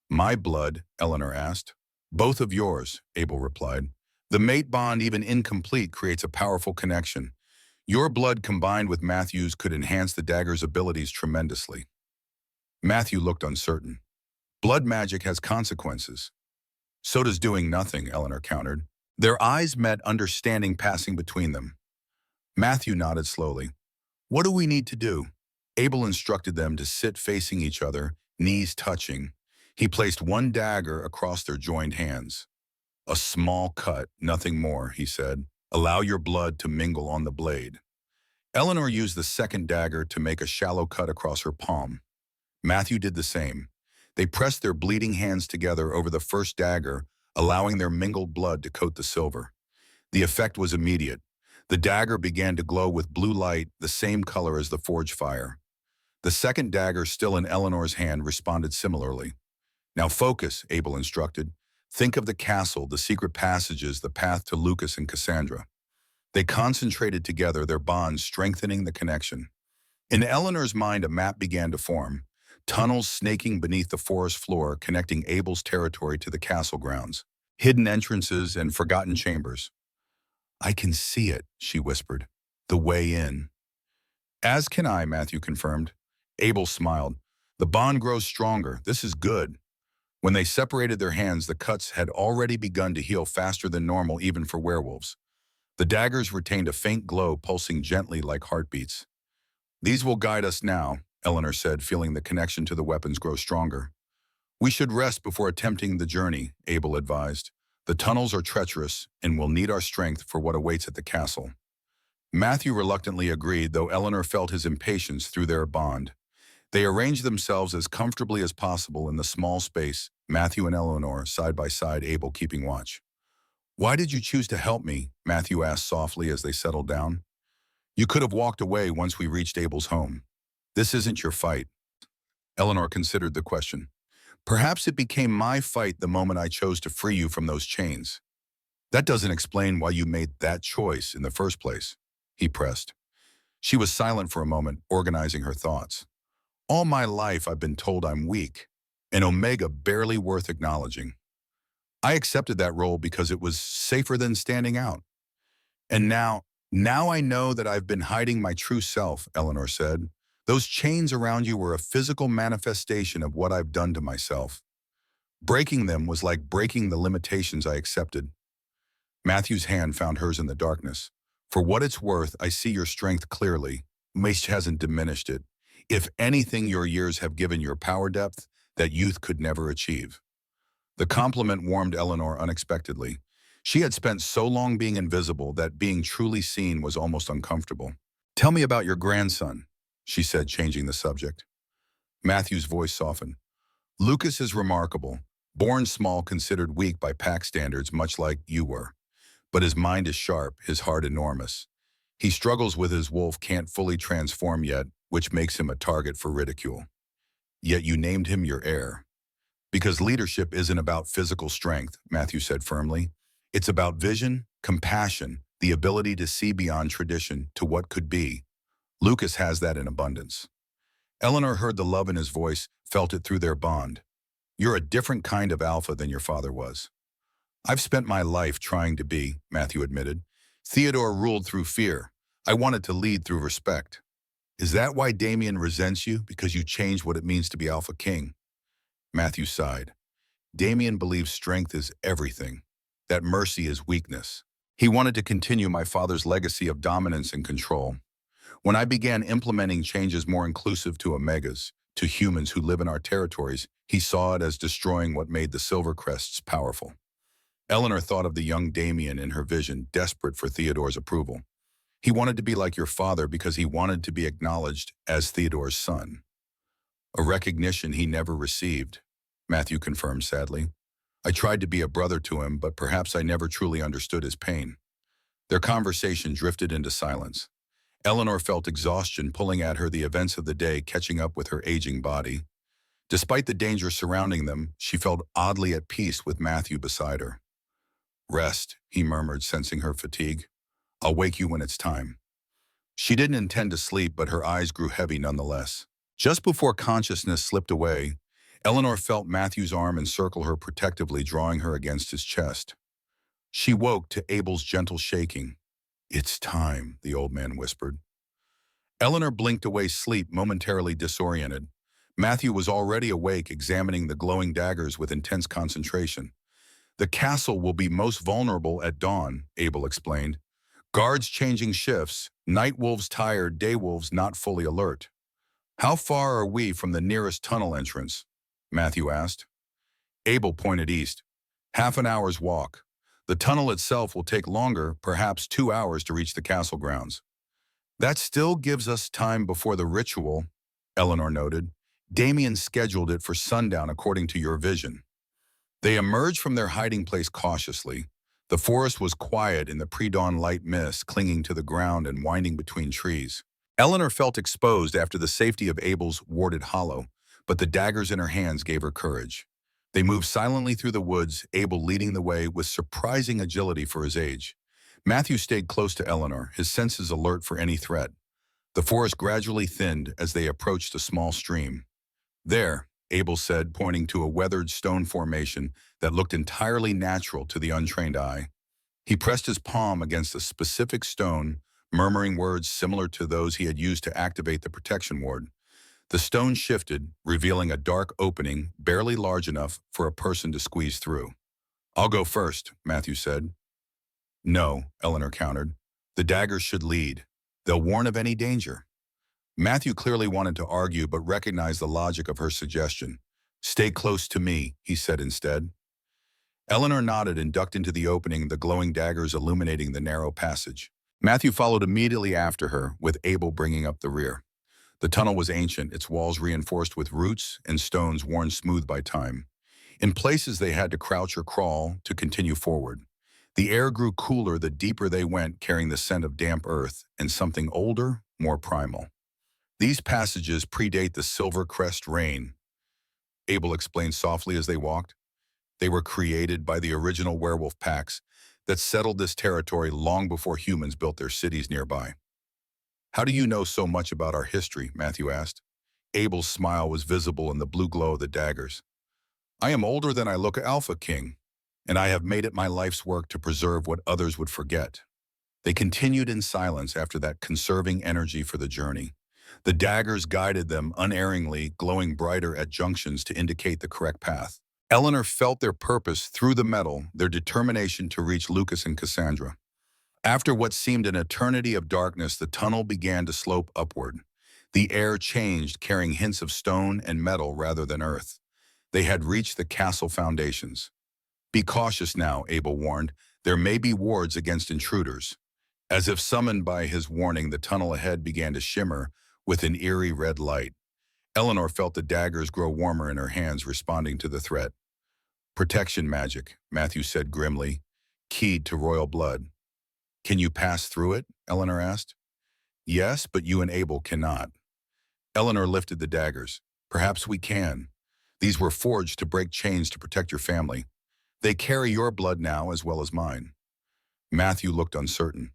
"My blood?" Eleanor asked. "Both of yours," Abel replied. "The mate bond, even incomplete, creates a powerful connection. Your blood combined with Matthew's could enhance the dagger's abilities tremendously." Matthew looked uncertain. "Blood magic has consequences." "So does doing nothing," Eleanor countered. Their eyes met, understanding passing between them. Matthew nodded slowly. "What do we need to do?" Abel instructed them to sit facing each other, knees touching. He placed one dagger across their joined hands. "A small cut, nothing more," he said. "Allow your blood to mingle on the blade." Eleanor used the second dagger to make a shallow cut across her palm. Matthew did the same. They pressed their bleeding hands together over the first dagger, allowing their mingled blood to coat the silver. The effect was immediate. The dagger began to glow with blue light, the same color as the forge fire. The second dagger, still in Eleanor's hand, responded similarly. "Now focus," Abel instructed. "Think of the castle, the secret passages, the path to Lucas and Cassandra." They concentrated together, their bonds strengthening the connection. In Eleanor's mind, a map began to form. Tunnels snaking beneath the forest floor, connecting Abel's territory to the castle grounds. Hidden entrances and forgotten chambers. "I can see it," she whispered. "The way in." "As can I," Matthew confirmed. Abel smiled. "The bond grows stronger. This is good." When they separated their hands, the cuts had already begun to heal faster than normal, even for werewolves. The daggers retained a faint glow, pulsing gently like heartbeats. "These will guide us now," Eleanor said, feeling the connection to the weapons grow stronger. "We should rest before attempting the journey," Abel advised. "The tunnels are treacherous, and we'll need our strength for what awaits at the castle." Matthew reluctantly agreed, though Eleanor felt his impatience through their bond. They arranged themselves as comfortably as possible in the small space, Matthew and Eleanor side by side, Abel keeping watch. "Why did you choose to help me?" Matthew asked softly as they settled down. "You could have walked away once we reached Abel's home. This isn't your fight." Eleanor considered the question. Perhaps it became my fight the moment I chose to free you from those chains. That doesn't explain why you made that choice in the first place, he pressed. She was silent for a moment, organizing her thoughts. All my life I've been told I'm weak, an omega barely worth acknowledging. I accepted that role because it was safer than standing out. And now I know that I've been hiding my true self, Eleanor said. Those chains around you were a physical manifestation of what I've done to myself. Breaking them was like breaking the limitations I accepted. Matthew's hand found hers in the darkness. For what it's worth, I see your strength clearly. Mace hasn't diminished it. If anything, your years have given your power depth that youth could never achieve. The compliment warmed Eleanor unexpectedly. She had spent so long being invisible that being truly seen was almost uncomfortable. Tell me about your grandson, she said, changing the subject. Matthew's voice softened. Lucas is remarkable. Born small, considered weak by pack standards, much like you were. But his mind is sharp, his heart enormous. He struggles with his wolf, can't fully transform yet, which makes him a target for ridicule. Yet you named him your heir. Because leadership isn't about physical strength, Matthew said firmly. It's about vision, compassion, the ability to see beyond tradition to what could be. Lucas has that in abundance. Eleanor heard the love in his voice, felt it through their bond. You're a different kind of alpha than your father was. I've spent my life trying to be, Matthew admitted. Theodore ruled through fear. I wanted to lead through respect. Is that why Damien resents you? Because you changed what it means to be Alpha King? Matthew sighed. Damien believes strength is everything, that mercy is weakness. He wanted to continue my father's legacy of dominance and control. When I began implementing changes more inclusive to Omegas, to humans who live in our territories, he saw it as destroying what made the Silvercrests powerful. Eleanor thought of the young Damien in her vision, desperate for Theodore's approval. He wanted to be like your father because he wanted to be acknowledged as Theodore's son. A recognition he never received, Matthew confirmed sadly. I tried to be a brother to him, but perhaps I never truly understood his pain. Their conversation drifted into silence. Eleanor felt exhaustion pulling at her, the events of the day catching up with her aging body. Despite the danger surrounding them, she felt oddly at peace with Matthew beside her. Rest, he murmured, sensing her fatigue. I'll wake you when it's time. She didn't intend to sleep, but her eyes grew heavy nonetheless. Just before consciousness slipped away, Eleanor felt Matthew's arm encircle her protectively, drawing her against his chest. She woke to Abel's gentle shaking. It's time, the old man whispered. Eleanor blinked away, sleep momentarily disoriented. Matthew was already awake, examining the glowing daggers with intense concentration. The castle will be most vulnerable at dawn, Abel explained. Guards changing shifts, night wolves tired, day wolves not fully alert. How far are we from the nearest tunnel entrance? Matthew asked. Abel pointed east. Half an hour's walk. The tunnel itself will take longer, perhaps 2 hours to reach the castle grounds. That still gives us time before the ritual, Eleanor noted. Damien scheduled it for sundown according to your vision. They emerged from their hiding place cautiously. The forest was quiet in the pre-dawn light mist clinging to the ground and winding between trees. Eleanor felt exposed after the safety of Abel's warded hollow, but the daggers in her hands gave her courage. They moved silently through the woods, Abel leading the way with surprising agility for his age. Matthew stayed close to Eleanor, his senses alert for any threat. The forest gradually thinned as they approached a small stream. There, Abel said, pointing to a weathered stone formation that looked entirely natural to the untrained eye. He pressed his palm against a specific stone, murmuring words similar to those he had used to activate the protection ward. The stone shifted, revealing a dark opening barely large enough for a person to squeeze through. I'll go first, Matthew said. No, Eleanor countered. The daggers should lead. They'll warn of any danger. Matthew clearly wanted to argue but recognized the logic of her suggestion. Stay close to me, he said instead. Eleanor nodded and ducked into the opening, the glowing daggers illuminating the narrow passage. Matthew followed immediately after her, with Abel bringing up the rear. The tunnel was ancient, its walls reinforced with roots and stones worn smooth by time. In places they had to crouch or crawl to continue forward. The air grew cooler the deeper they went, carrying the scent of damp earth and something older, more primal. These passages predate the Silvercrest reign. Abel explained softly as they walked. They were created by the original werewolf packs that settled this territory long before humans built their cities nearby. How do you know so much about our history? Matthew asked. Abel's smile was visible in the blue glow of the daggers. I am older than I look, Alpha King, and I have made it my life's work to preserve what others would forget. They continued in silence after that, conserving energy for the journey. The daggers guided them unerringly, glowing brighter at junctions to indicate the correct path. Eleanor felt their purpose through the metal, their determination to reach Lucas and Cassandra. After what seemed an eternity of darkness, the tunnel began to slope upward. The air changed, carrying hints of stone and metal rather than earth. They had reached the castle foundations. Be cautious now, Abel warned. There may be wards against intruders. As if summoned by his warning, the tunnel ahead began to shimmer with an eerie red light. Eleanor felt the daggers grow warmer in her hands, responding to the threat. Protection magic, Matthew said grimly, keyed to royal blood. Can you pass through it? Eleanor asked. Yes, but you and Abel cannot. Eleanor lifted the daggers. Perhaps we can. These were forged to break chains to protect your family. They carry your blood now as well as mine. Matthew looked uncertain.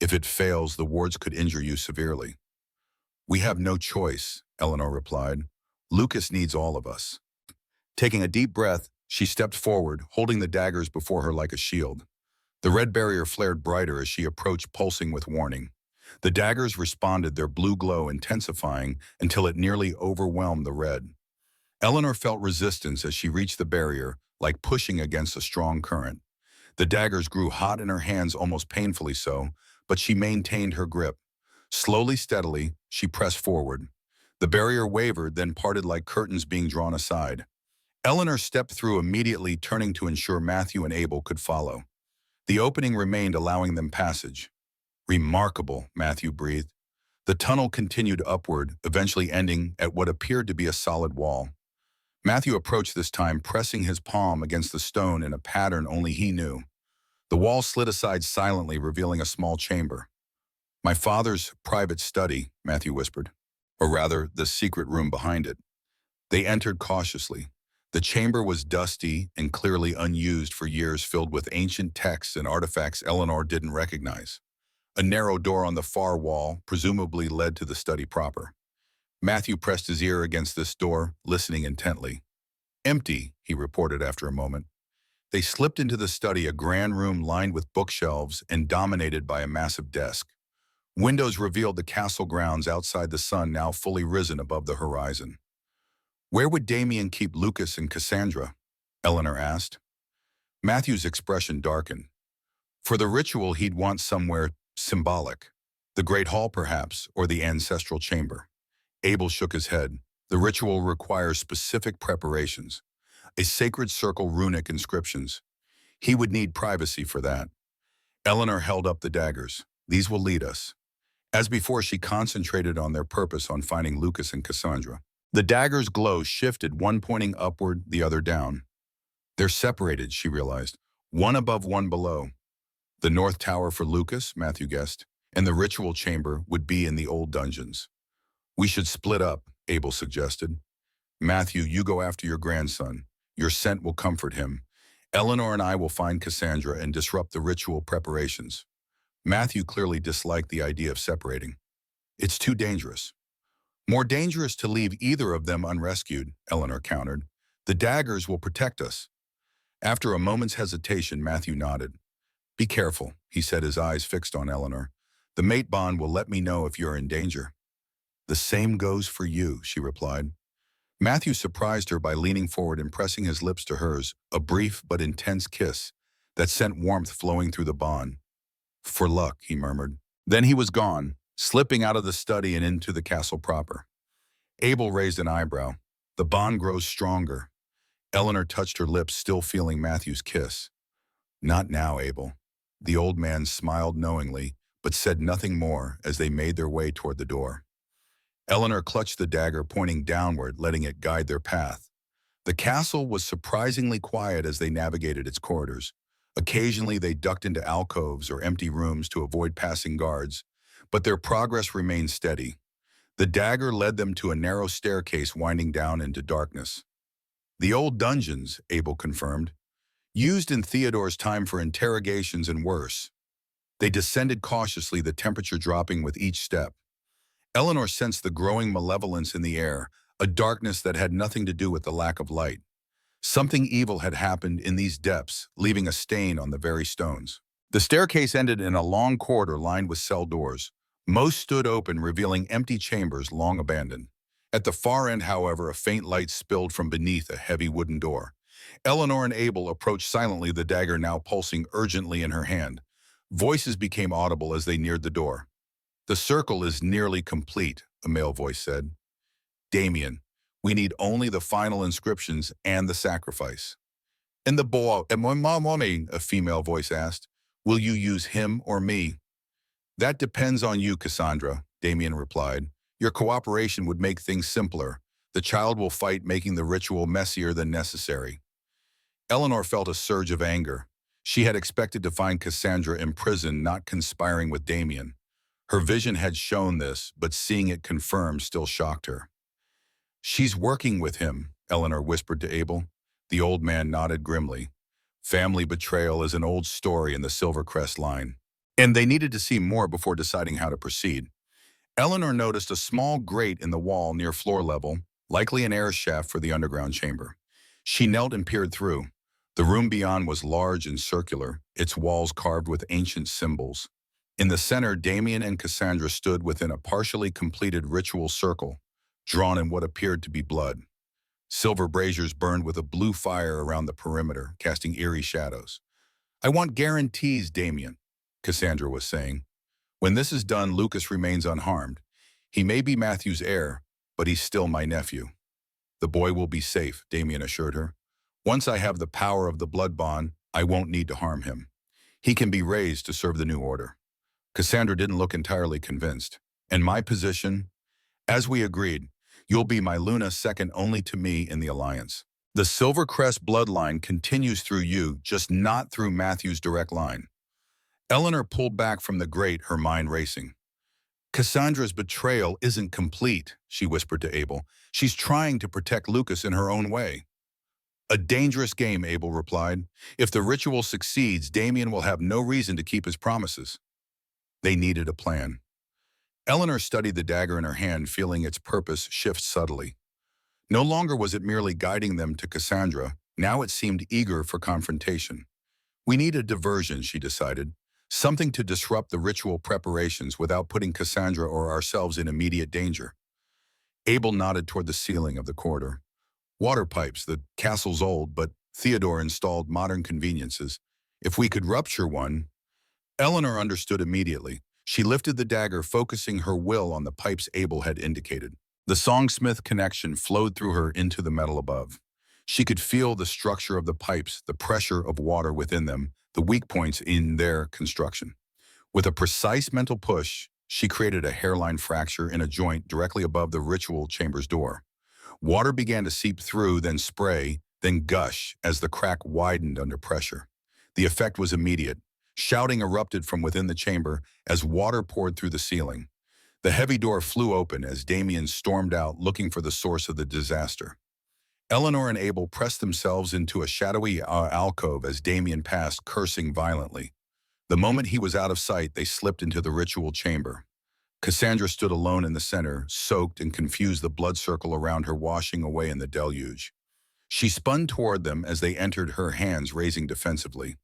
If it fails, the wards could injure you severely. We have no choice, Eleanor replied. Lucas needs all of us. Taking a deep breath, she stepped forward, holding the daggers before her like a shield. The red barrier flared brighter as she approached, pulsing with warning. The daggers responded, their blue glow intensifying until it nearly overwhelmed the red. Eleanor felt resistance as she reached the barrier, like pushing against a strong current. The daggers grew hot in her hands, almost painfully so, but she maintained her grip. Slowly, steadily, she pressed forward. The barrier wavered, then parted like curtains being drawn aside. Eleanor stepped through immediately, turning to ensure Matthew and Abel could follow. The opening remained, allowing them passage. Remarkable, Matthew breathed. The tunnel continued upward, eventually ending at what appeared to be a solid wall. Matthew approached this time, pressing his palm against the stone in a pattern only he knew. The wall slid aside silently, revealing a small chamber. My father's private study, Matthew whispered, or rather, the secret room behind it. They entered cautiously. The chamber was dusty and clearly unused for years, filled with ancient texts and artifacts Eleanor didn't recognize. A narrow door on the far wall presumably led to the study proper. Matthew pressed his ear against this door, listening intently. Empty, he reported after a moment. They slipped into the study, a grand room lined with bookshelves and dominated by a massive desk. Windows revealed the castle grounds outside, the sun now fully risen above the horizon. Where would Damien keep Lucas and Cassandra? Eleanor asked. Matthew's expression darkened. For the ritual, he'd want somewhere symbolic. The Great Hall, perhaps, or the ancestral chamber. Abel shook his head. The ritual requires specific preparations. A sacred circle, runic inscriptions. He would need privacy for that. Eleanor held up the daggers. These will lead us. As before, she concentrated on their purpose, on finding Lucas and Cassandra. The dagger's glow shifted, one pointing upward, the other down. They're separated, she realized. One above, one below. The north tower for Lucas, Matthew guessed, and the ritual chamber would be in the old dungeons. We should split up, Abel suggested. Matthew, you go after your grandson. Your scent will comfort him. Eleanor and I will find Cassandra and disrupt the ritual preparations. Matthew clearly disliked the idea of separating. It's too dangerous. More dangerous to leave either of them unrescued, Eleanor countered. The daggers will protect us. After a moment's hesitation, Matthew nodded. Be careful, he said, his eyes fixed on Eleanor. The mate bond will let me know if you're in danger. The same goes for you, she replied. Matthew surprised her by leaning forward and pressing his lips to hers, a brief but intense kiss that sent warmth flowing through the bond. For luck, he murmured. Then he was gone, slipping out of the study and into the castle proper. Abel raised an eyebrow. The bond grows stronger. Eleanor touched her lips, still feeling Matthew's kiss. Not now, Abel. The old man smiled knowingly, but said nothing more as they made their way toward the door. Eleanor clutched the dagger, pointing downward, letting it guide their path. The castle was surprisingly quiet as they navigated its corridors. Occasionally, they ducked into alcoves or empty rooms to avoid passing guards, but their progress remained steady. The dagger led them to a narrow staircase winding down into darkness. The old dungeons, Abel confirmed, used in Theodore's time for interrogations and worse. They descended cautiously, the temperature dropping with each step. Eleanor sensed the growing malevolence in the air, a darkness that had nothing to do with the lack of light. Something evil had happened in these depths, leaving a stain on the very stones. The staircase ended in a long corridor lined with cell doors. Most stood open, revealing empty chambers long abandoned. At the far end, however, a faint light spilled from beneath a heavy wooden door. Eleanor and Abel approached silently, the dagger now pulsing urgently in her hand. Voices became audible as they neared the door. "The circle is nearly complete," a male voice said. "Damien, we need only the final inscriptions and the sacrifice." "And the boy, and my mommy," a female voice asked. "Will you use him or me?" "That depends on you, Cassandra," Damien replied. "Your cooperation would make things simpler. The child will fight, making the ritual messier than necessary." Eleanor felt a surge of anger. She had expected to find Cassandra imprisoned, not conspiring with Damien. Her vision had shown this, but seeing it confirmed still shocked her. "She's working with him," Eleanor whispered to Abel. The old man nodded grimly. Family betrayal is an old story in the Silvercrest line, and they needed to see more before deciding how to proceed. Eleanor noticed a small grate in the wall near floor level, likely an air shaft for the underground chamber. She knelt and peered through. The room beyond was large and circular, its walls carved with ancient symbols. In the center, Damien and Cassandra stood within a partially completed ritual circle, drawn in what appeared to be blood. Silver braziers burned with a blue fire around the perimeter, casting eerie shadows. "I want guarantees, Damien," Cassandra was saying. "When this is done, Lucas remains unharmed. He may be Matthew's heir, but he's still my nephew." "The boy will be safe," Damien assured her. "Once I have the power of the blood bond, I won't need to harm him. He can be raised to serve the new order." Cassandra didn't look entirely convinced. "And my position? As we agreed, you'll be my Luna, second only to me in the Alliance. The Silvercrest bloodline continues through you, just not through Matthew's direct line." Eleanor pulled back from the grate, her mind racing. "Cassandra's betrayal isn't complete," she whispered to Abel. "She's trying to protect Lucas in her own way." "A dangerous game," Abel replied. "If the ritual succeeds, Damien will have no reason to keep his promises." They needed a plan. Eleanor studied the dagger in her hand, feeling its purpose shift subtly. No longer was it merely guiding them to Cassandra, now it seemed eager for confrontation. "We need a diversion," she decided. "Something to disrupt the ritual preparations without putting Cassandra or ourselves in immediate danger." Abel nodded toward the ceiling of the corridor. "Water pipes, the castle's old, but Theodore installed modern conveniences. If we could rupture one—" Eleanor understood immediately. She lifted the dagger, focusing her will on the pipes Abel had indicated. The Songsmith connection flowed through her into the metal above. She could feel the structure of the pipes, the pressure of water within them, the weak points in their construction. With a precise mental push, she created a hairline fracture in a joint directly above the ritual chamber's door. Water began to seep through, then spray, then gush as the crack widened under pressure. The effect was immediate. Shouting erupted from within the chamber as water poured through the ceiling. The heavy door flew open as Damien stormed out, looking for the source of the disaster. Eleanor and Abel pressed themselves into a shadowy alcove as Damien passed, cursing violently. The moment he was out of sight, they slipped into the ritual chamber. Cassandra stood alone in the center, soaked and confused, the blood circle around her washing away in the deluge. She spun toward them as they entered, her hands raising defensively.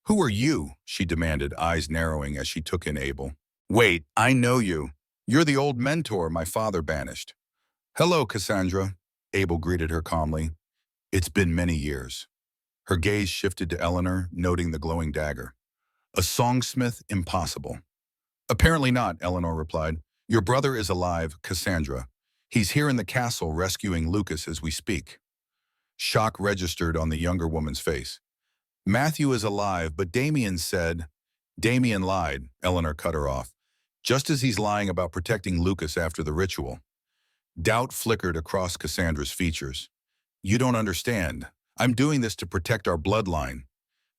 "Who are you?" she demanded, eyes narrowing as she took in Abel. "Wait, I know you. You're the old mentor my father banished." "Hello, Cassandra," Abel greeted her calmly. "It's been many years." Her gaze shifted to Eleanor, noting the glowing dagger. "A songsmith? Impossible." "Apparently not," Eleanor replied. "Your brother is alive, Cassandra. He's here in the castle rescuing Lucas as we speak." Shock registered on the younger woman's face. "Matthew is alive, but Damien said—" "Damien lied," Eleanor cut her off. "Just as he's lying about protecting Lucas after the ritual." Doubt flickered across Cassandra's features. "You don't understand. I'm doing this to protect our bloodline.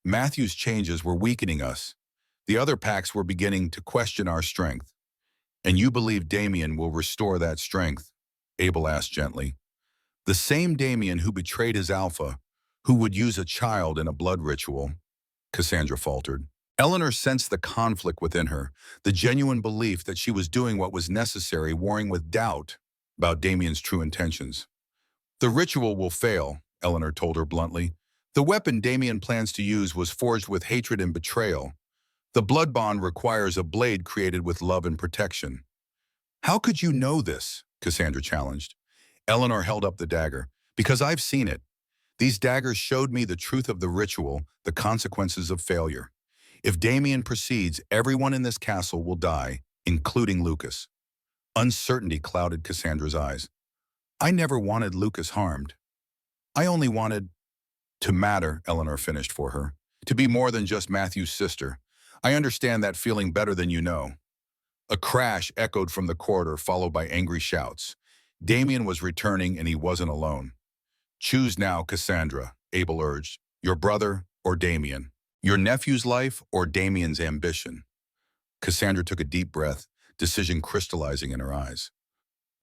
Matthew's changes were weakening us. The other packs were beginning to question our strength. And you believe Damien will restore that strength?" Abel asked gently. The same Damien who betrayed his alpha, who would use a child in a blood ritual, Cassandra faltered. Eleanor sensed the conflict within her, the genuine belief that she was doing what was necessary, warring with doubt about Damien's true intentions. The ritual will fail, Eleanor told her bluntly. The weapon Damien plans to use was forged with hatred and betrayal. The blood bond requires a blade created with love and protection. How could you know this? Cassandra challenged. Eleanor held up the dagger. Because I've seen it. These daggers showed me the truth of the ritual, the consequences of failure. If Damien proceeds, everyone in this castle will die, including Lucas. Uncertainty clouded Cassandra's eyes. I never wanted Lucas harmed. I only wanted to matter, Eleanor finished for her. To be more than just Matthew's sister. I understand that feeling better than you know. A crash echoed from the corridor, followed by angry shouts. Damien was returning, and he wasn't alone. Choose now, Cassandra, Abel urged. Your brother or Damien? Your nephew's life or Damien's ambition? Cassandra took a deep breath, decision crystallizing in her eyes.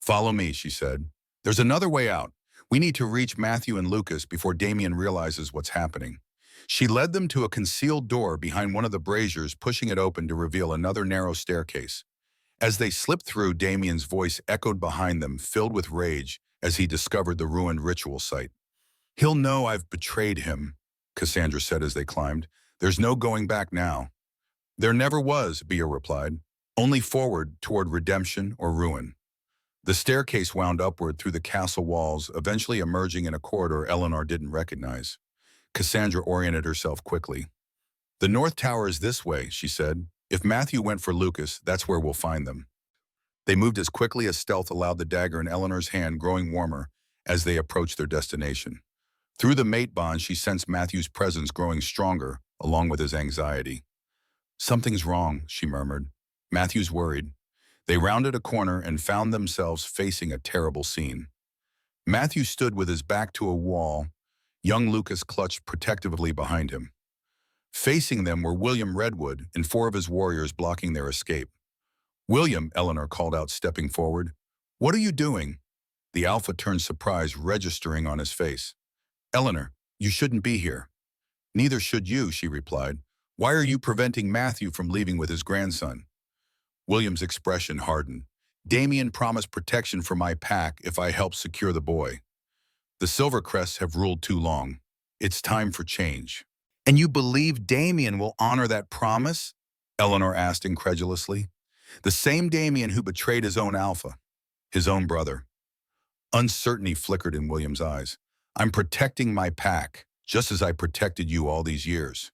Follow me, she said. There's another way out. We need to reach Matthew and Lucas before Damien realizes what's happening. She led them to a concealed door behind one of the braziers, pushing it open to reveal another narrow staircase. As they slipped through, Damien's voice echoed behind them, filled with rage as he discovered the ruined ritual site. He'll know I've betrayed him, Cassandra said as they climbed. There's no going back now. There never was, Bia replied. Only forward toward redemption or ruin. The staircase wound upward through the castle walls, eventually emerging in a corridor Eleanor didn't recognize. Cassandra oriented herself quickly. The North Tower is this way, she said. If Matthew went for Lucas, that's where we'll find them. They moved as quickly as stealth allowed, the dagger in Eleanor's hand growing warmer as they approached their destination. Through the mate bond, she sensed Matthew's presence growing stronger, along with his anxiety. Something's wrong, she murmured. Matthew's worried. They rounded a corner and found themselves facing a terrible scene. Matthew stood with his back to a wall. Young Lucas clutched protectively behind him. Facing them were William Redwood and 4 of his warriors blocking their escape. William, Eleanor called out, stepping forward. What are you doing? The Alpha turned, surprise registering on his face. Eleanor, you shouldn't be here. Neither should you, she replied. Why are you preventing Matthew from leaving with his grandson? William's expression hardened. Damien promised protection for my pack if I help secure the boy. The Silvercrests have ruled too long. It's time for change. And you believe Damien will honor that promise? Eleanor asked incredulously. The same Damien who betrayed his own Alpha, his own brother. Uncertainty flickered in William's eyes. I'm protecting my pack, just as I protected you all these years.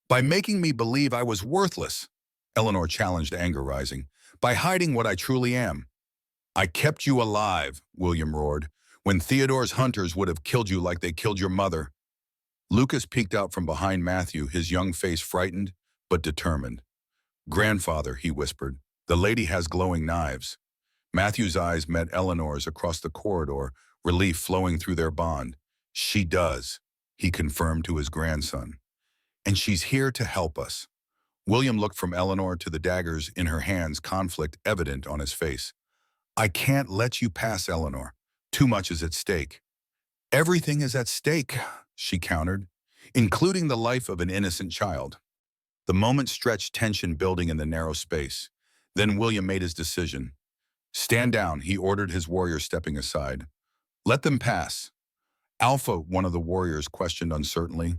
By making me believe I was worthless, Eleanor challenged, anger rising. By hiding what I truly am. I kept you alive, William roared, when Theodore's hunters would have killed you like they killed your mother. Lucas peeked out from behind Matthew, his young face frightened but determined. Grandfather, he whispered, the lady has glowing knives. Matthew's eyes met Eleanor's across the corridor, relief flowing through their bond. She does, he confirmed to his grandson. And she's here to help us. William looked from Eleanor to the daggers in her hands, conflict evident on his face. I can't let you pass, Eleanor. Too much is at stake. Everything is at stake, she countered, including the life of an innocent child. The moment stretched, tension building in the narrow space. Then William made his decision. Stand down, he ordered his warriors, stepping aside. Let them pass. Alpha, one of the warriors questioned uncertainly.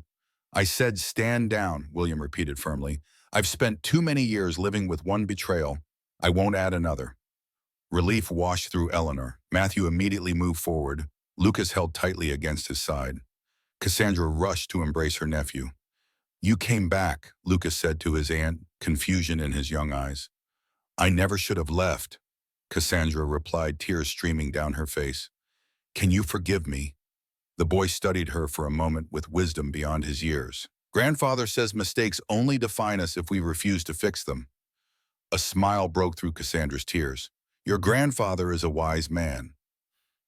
I said stand down, William repeated firmly. I've spent too many years living with one betrayal. I won't add another. Relief washed through Eleanor. Matthew immediately moved forward. Lucas held tightly against his side. Cassandra rushed to embrace her nephew. You came back, Lucas said to his aunt, confusion in his young eyes. I never should have left, Cassandra replied, tears streaming down her face. Can you forgive me? The boy studied her for a moment with wisdom beyond his years. Grandfather says mistakes only define us if we refuse to fix them. A smile broke through Cassandra's tears. Your grandfather is a wise man.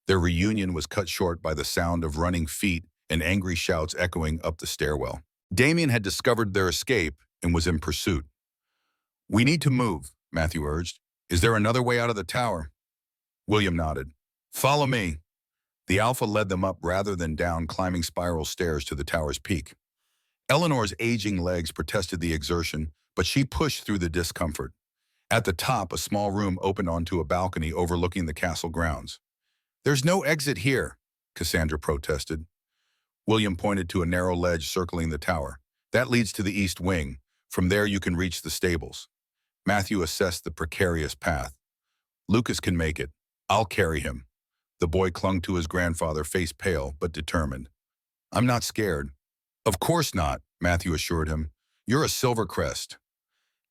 Their reunion was cut short by the sound of running feet and angry shouts echoing up the stairwell. Damien had discovered their escape and was in pursuit. We need to move, Matthew urged. Is there another way out of the tower? William nodded. Follow me. The Alpha led them up rather than down, climbing spiral stairs to the tower's peak. Eleanor's aging legs protested the exertion, but she pushed through the discomfort. At the top, a small room opened onto a balcony overlooking the castle grounds. "There's no exit here," Cassandra protested. William pointed to a narrow ledge circling the tower. "That leads to the east wing. From there you can reach the stables." Matthew assessed the precarious path. "Lucas can make it. I'll carry him." The boy clung to his grandfather, face pale but determined. "I'm not scared." "Of course not," Matthew assured him. "You're a Silvercrest."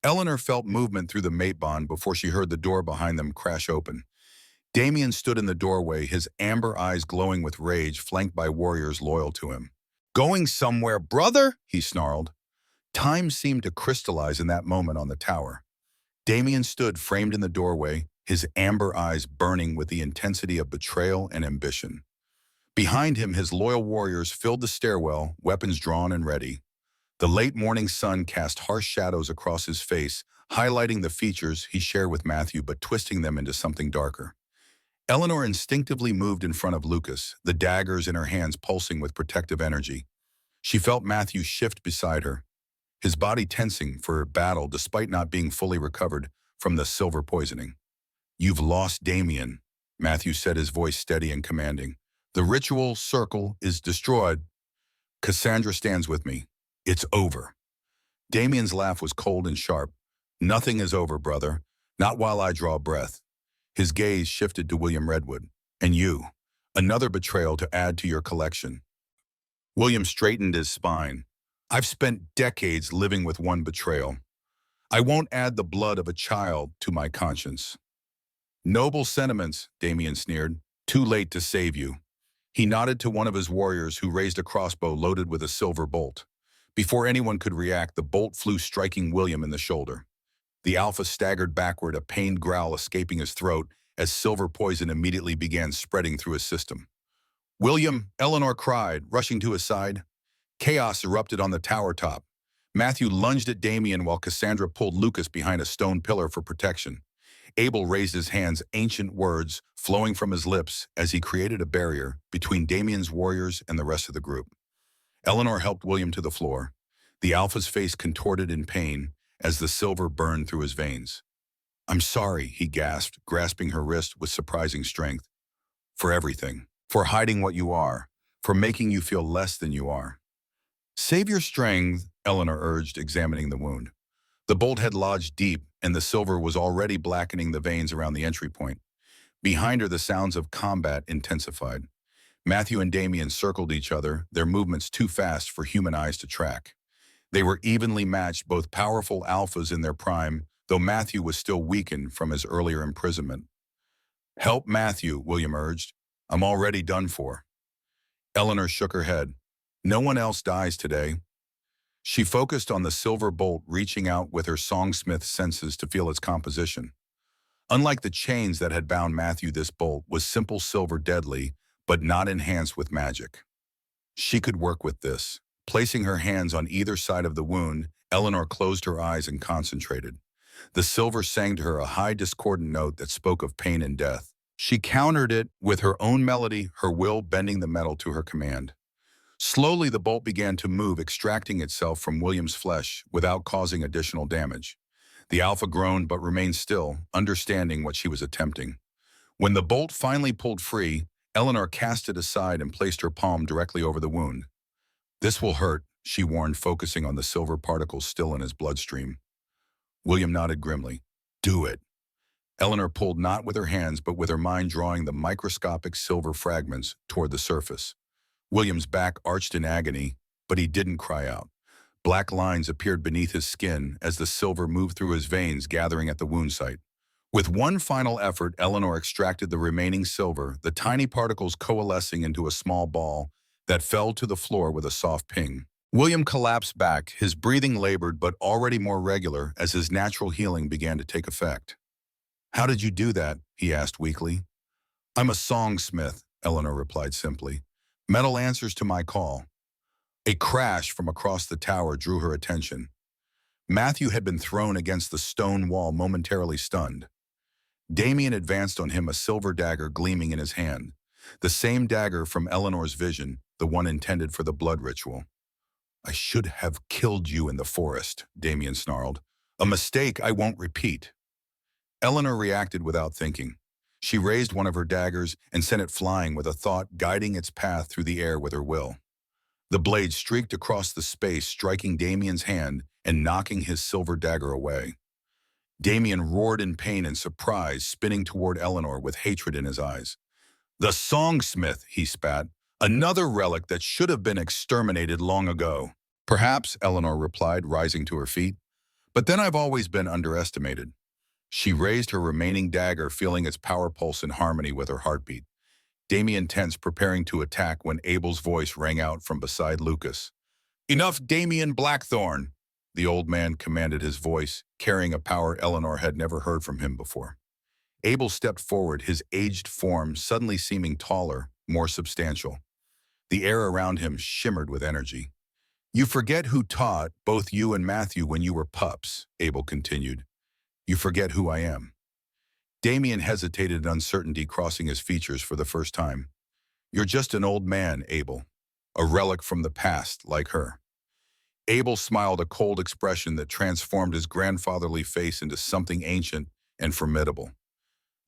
Eleanor felt movement through the mate bond before she heard the door behind them crash open. Damien stood in the doorway, his amber eyes glowing with rage, flanked by warriors loyal to him. "Going somewhere, brother?" he snarled. Time seemed to crystallize in that moment on the tower. Damien stood framed in the doorway, his amber eyes burning with the intensity of betrayal and ambition. Behind him, his loyal warriors filled the stairwell, weapons drawn and ready. The late morning sun cast harsh shadows across his face, highlighting the features he shared with Matthew but twisting them into something darker. Eleanor instinctively moved in front of Lucas, the daggers in her hands pulsing with protective energy. She felt Matthew shift beside her, his body tensing for battle despite not being fully recovered from the silver poisoning. "You've lost Damien," Matthew said, his voice steady and commanding. "The ritual circle is destroyed. Cassandra stands with me. It's over." Damien's laugh was cold and sharp. "Nothing is over, brother. Not while I draw breath." His gaze shifted to William Redwood. "And you. Another betrayal to add to your collection." William straightened his spine. "I've spent decades living with one betrayal. I won't add the blood of a child to my conscience." "Noble sentiments," Damien sneered. "Too late to save you." He nodded to one of his warriors who raised a crossbow loaded with a silver bolt. Before anyone could react, the bolt flew, striking William in the shoulder. The Alpha staggered backward, a pained growl escaping his throat as silver poison immediately began spreading through his system. "William!" Eleanor cried, rushing to his side. Chaos erupted on the tower top. Matthew lunged at Damien while Cassandra pulled Lucas behind a stone pillar for protection. Abel raised his hands, ancient words flowing from his lips as he created a barrier between Damien's warriors and the rest of the group. Eleanor helped William to the floor. The Alpha's face contorted in pain as the silver burned through his veins. "I'm sorry," he gasped, grasping her wrist with surprising strength. "For everything. For hiding what you are. For making you feel less than you are." "Save your strength," Eleanor urged, examining the wound. The bolt had lodged deep, and the silver was already blackening the veins around the entry point. Behind her, the sounds of combat intensified. Matthew and Damien circled each other, their movements too fast for human eyes to track. They were evenly matched, both powerful alphas in their prime, though Matthew was still weakened from his earlier imprisonment. "Help Matthew," William urged. "I'm already done for." Eleanor shook her head. "No one else dies today." She focused on the silver bolt, reaching out with her Songsmith senses to feel its composition. Unlike the chains that had bound Matthew, this bolt was simple silver, deadly, but not enhanced with magic. She could work with this. Placing her hands on either side of the wound, Eleanor closed her eyes and concentrated. The silver sang to her, a high discordant note that spoke of pain and death. She countered it with her own melody, her will bending the metal to her command. Slowly, the bolt began to move, extracting itself from William's flesh without causing additional damage. The Alpha groaned but remained still, understanding what she was attempting. When the bolt finally pulled free, Eleanor cast it aside and placed her palm directly over the wound. "This will hurt," she warned, focusing on the silver particles still in his bloodstream. William nodded grimly. "Do it." Eleanor pulled not with her hands but with her mind, drawing the microscopic silver fragments toward the surface. William's back arched in agony, but he didn't cry out. Black lines appeared beneath his skin as the silver moved through his veins, gathering at the wound site. With one final effort, Eleanor extracted the remaining silver, the tiny particles coalescing into a small ball that fell to the floor with a soft ping. William collapsed back, his breathing labored but already more regular as his natural healing began to take effect. "How did you do that?" he asked weakly. "I'm a songsmith," Eleanor replied simply. "Metal answers to my call." A crash from across the tower drew her attention. Matthew had been thrown against the stone wall, momentarily stunned. Damien advanced on him, a silver dagger gleaming in his hand. The same dagger from Eleanor's vision, the one intended for the blood ritual. I should have killed you in the forest, Damien snarled. A mistake I won't repeat. Eleanor reacted without thinking. She raised one of her daggers and sent it flying with a thought guiding its path through the air with her will. The blade streaked across the space, striking Damien's hand and knocking his silver dagger away. Damien roared in pain and surprise, spinning toward Eleanor with hatred in his eyes. The Songsmith, he spat. Another relic that should have been exterminated long ago. Perhaps, Eleanor replied, rising to her feet. But then I've always been underestimated. She raised her remaining dagger, feeling its power pulse in harmony with her heartbeat. Damien tensed, preparing to attack when Abel's voice rang out from beside Lucas. Enough, Damien Blackthorn! The old man commanded, his voice, carrying a power Eleanor had never heard from him before. Abel stepped forward, his aged form suddenly seeming taller, more substantial. The air around him shimmered with energy. You forget who taught both you and Matthew when you were pups, Abel continued. You forget who I am. Damien hesitated in uncertainty, crossing his features for the first time. You're just an old man, Abel. A relic from the past, like her. Abel smiled, a cold expression that transformed his grandfatherly face into something ancient and formidable.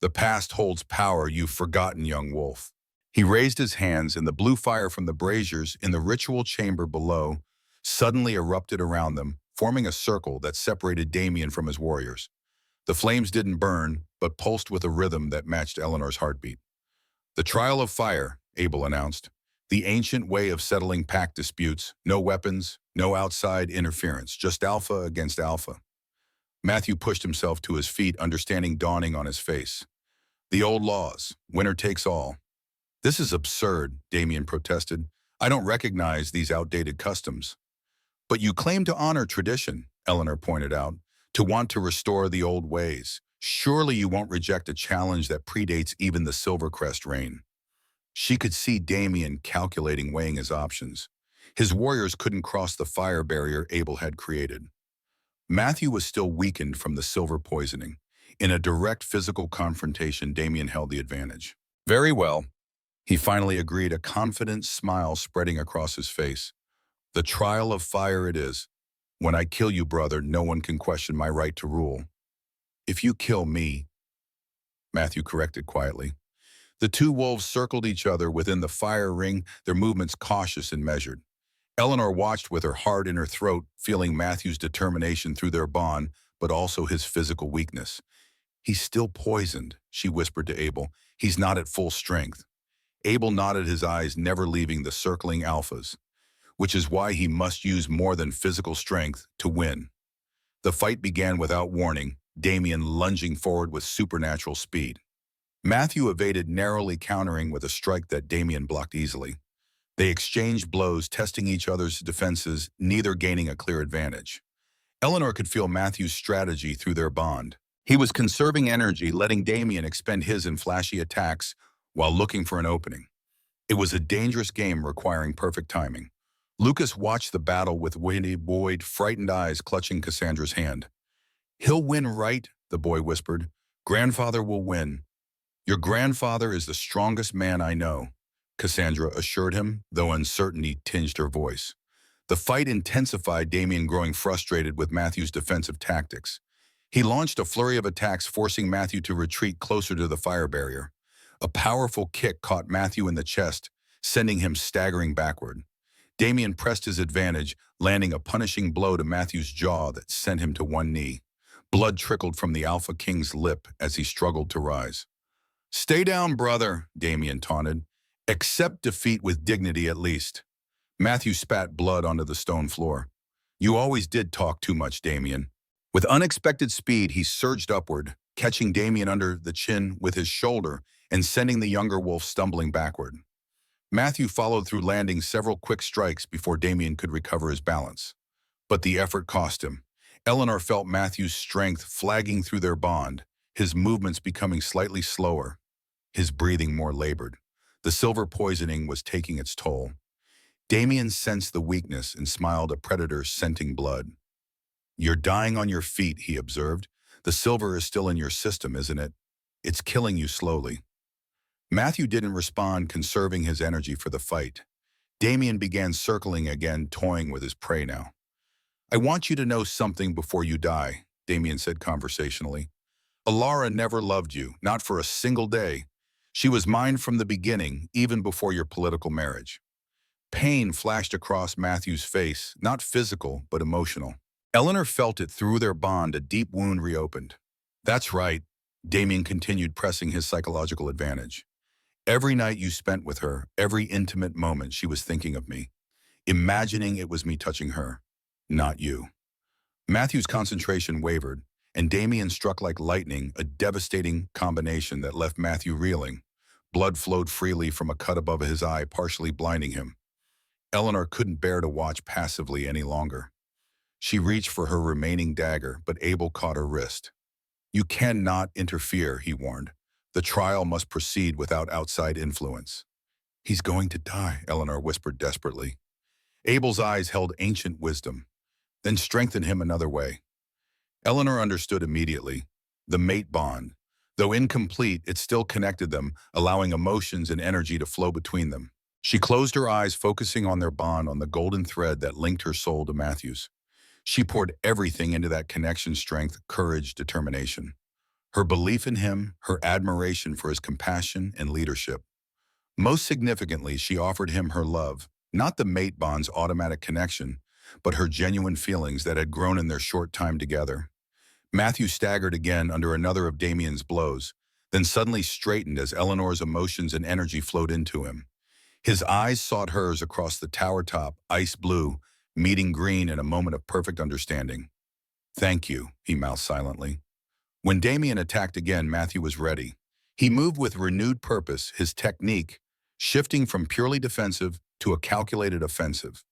The past holds power you've forgotten, young wolf. He raised his hands, and the blue fire from the braziers in the ritual chamber below suddenly erupted around them, forming a circle that separated Damien from his warriors. The flames didn't burn, but pulsed with a rhythm that matched Eleanor's heartbeat. The trial of fire, Abel announced. The ancient way of settling pack disputes. No weapons, no outside interference, just alpha against alpha. Matthew pushed himself to his feet, understanding dawning on his face. The old laws, winner takes all. This is absurd, Damien protested. I don't recognize these outdated customs. But you claim to honor tradition, Eleanor pointed out, to want to restore the old ways. Surely you won't reject a challenge that predates even the Silvercrest reign. She could see Damien calculating, weighing his options. His warriors couldn't cross the fire barrier Abel had created. Matthew was still weakened from the silver poisoning. In a direct physical confrontation, Damien held the advantage. Very well, he finally agreed, a confident smile spreading across his face. The trial of fire it is. When I kill you, brother, no one can question my right to rule. If you kill me, Matthew corrected quietly. The two wolves circled each other within the fire ring, their movements cautious and measured. Eleanor watched with her heart in her throat, feeling Matthew's determination through their bond, but also his physical weakness. He's still poisoned, she whispered to Abel. He's not at full strength. Abel nodded, his eyes never leaving the circling alphas, which is why he must use more than physical strength to win. The fight began without warning, Damien lunging forward with supernatural speed. Matthew evaded, narrowly countering with a strike that Damien blocked easily. They exchanged blows, testing each other's defenses, neither gaining a clear advantage. Eleanor could feel Matthew's strategy through their bond. He was conserving energy, letting Damien expend his in flashy attacks while looking for an opening. It was a dangerous game requiring perfect timing. Lucas watched the battle with wide, frightened eyes clutching Cassandra's hand. He'll win, right? The boy whispered. Grandfather will win. Your grandfather is the strongest man I know, Cassandra assured him, though uncertainty tinged her voice. The fight intensified, Damien growing frustrated with Matthew's defensive tactics. He launched a flurry of attacks, forcing Matthew to retreat closer to the fire barrier. A powerful kick caught Matthew in the chest, sending him staggering backward. Damien pressed his advantage, landing a punishing blow to Matthew's jaw that sent him to one knee. Blood trickled from the Alpha King's lip as he struggled to rise. Stay down, brother, Damien taunted. Accept defeat with dignity at least. Matthew spat blood onto the stone floor. You always did talk too much, Damien. With unexpected speed, he surged upward, catching Damien under the chin with his shoulder and sending the younger wolf stumbling backward. Matthew followed through, landing several quick strikes before Damien could recover his balance. But the effort cost him. Eleanor felt Matthew's strength flagging through their bond, his movements becoming slightly slower, his breathing more labored. The silver poisoning was taking its toll. Damien sensed the weakness and smiled, a predator scenting blood. You're dying on your feet, he observed. The silver is still in your system, isn't it? It's killing you slowly. Matthew didn't respond, conserving his energy for the fight. Damien began circling again, toying with his prey now. "I want you to know something before you die," Damien said conversationally. "Alara never loved you, not for a single day. She was mine from the beginning, even before your political marriage." Pain flashed across Matthew's face, not physical, but emotional. Eleanor felt it through their bond, a deep wound reopened. "That's right," Damien continued, pressing his psychological advantage. "Every night you spent with her, every intimate moment, she was thinking of me, imagining it was me touching her, not you." Matthew's concentration wavered, and Damien struck like lightning, a devastating combination that left Matthew reeling. Blood flowed freely from a cut above his eye, partially blinding him. Eleanor couldn't bear to watch passively any longer. She reached for her remaining dagger, but Abel caught her wrist. "You cannot interfere," he warned. "The trial must proceed without outside influence." "He's going to die," Eleanor whispered desperately. Abel's eyes held ancient wisdom, then strengthened him another way. Eleanor understood immediately. The mate bond. Though incomplete, it still connected them, allowing emotions and energy to flow between them. She closed her eyes, focusing on their bond, on the golden thread that linked her soul to Matthew's. She poured everything into that connection: strength, courage, determination. Her belief in him, her admiration for his compassion and leadership. Most significantly, she offered him her love, not the mate bond's automatic connection, but her genuine feelings that had grown in their short time together. Matthew staggered again under another of Damien's blows, then suddenly straightened as Eleanor's emotions and energy flowed into him. His eyes sought hers across the tower top, ice blue, meeting green in a moment of perfect understanding. "Thank you," he mouthed silently. When Damien attacked again, Matthew was ready. He moved with renewed purpose, his technique shifting from purely defensive to a calculated offensive.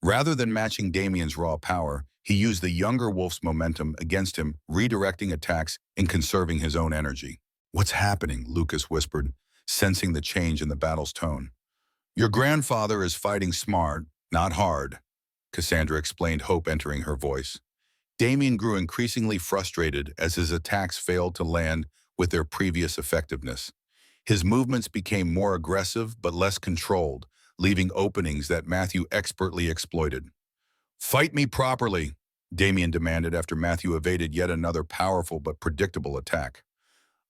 Rather than matching Damien's raw power, he used the younger wolf's momentum against him, redirecting attacks and conserving his own energy. "What's happening?" Lucas whispered, sensing the change in the battle's tone. "Your grandfather is fighting smart, not hard," Cassandra explained, hope entering her voice. Damien grew increasingly frustrated as his attacks failed to land with their previous effectiveness. His movements became more aggressive but less controlled, leaving openings that Matthew expertly exploited. "Fight me properly," Damien demanded after Matthew evaded yet another powerful but predictable attack.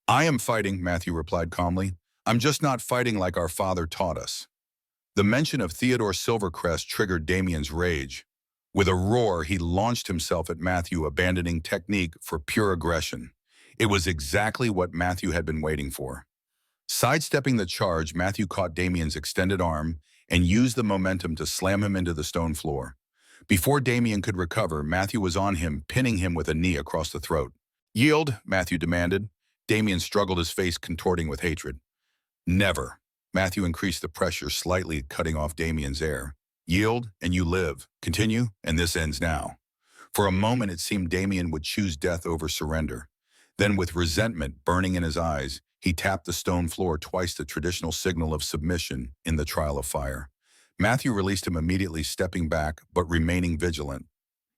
"I am fighting," Matthew replied calmly. "I'm just not fighting like our father taught us." The mention of Theodore Silvercrest triggered Damien's rage. With a roar, he launched himself at Matthew, abandoning technique for pure aggression. It was exactly what Matthew had been waiting for. Sidestepping the charge, Matthew caught Damien's extended arm and used the momentum to slam him into the stone floor. Before Damien could recover, Matthew was on him, pinning him with a knee across the throat. "Yield," Matthew demanded. Damien struggled, his face contorting with hatred. "Never." Matthew increased the pressure, slightly cutting off Damien's air. "Yield, and you live. Continue, and this ends now." For a moment, it seemed Damien would choose death over surrender. Then, with resentment burning in his eyes, he tapped the stone floor twice, the traditional signal of submission in the trial of fire. Matthew released him immediately, stepping back, but remaining vigilant.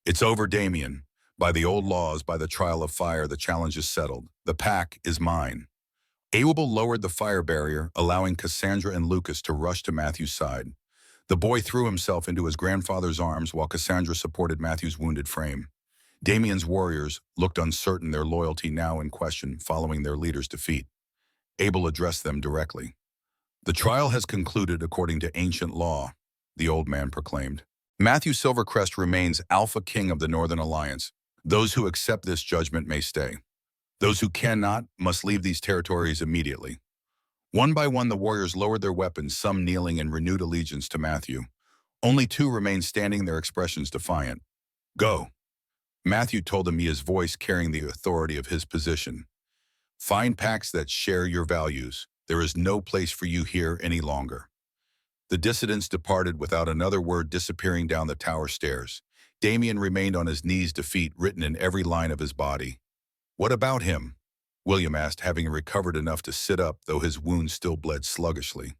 "It's over, Damien. By the old laws, by the trial of fire, the challenge is settled. The pack is mine." Abel lowered the fire barrier, allowing Cassandra and Lucas to rush to Matthew's side. The boy threw himself into his grandfather's arms while Cassandra supported Matthew's wounded frame. Damien's warriors looked uncertain, their loyalty now in question following their leader's defeat. Abel addressed them directly. "The trial has concluded according to ancient law," the old man proclaimed. "Matthew Silvercrest remains Alpha King of the Northern Alliance. Those who accept this judgment may stay. Those who cannot must leave these territories immediately." One by one, the warriors lowered their weapons, some kneeling in renewed allegiance to Matthew. Only two remained standing, their expressions defiant. "Go," Matthew told them, his voice carrying the authority of his position. "Find packs that share your values. There is no place for you here any longer." The dissidents departed without another word, disappearing down the tower stairs. Damien remained on his knees, defeat written in every line of his body. "What about him?" William asked, having recovered enough to sit up, though his wounds still bled sluggishly.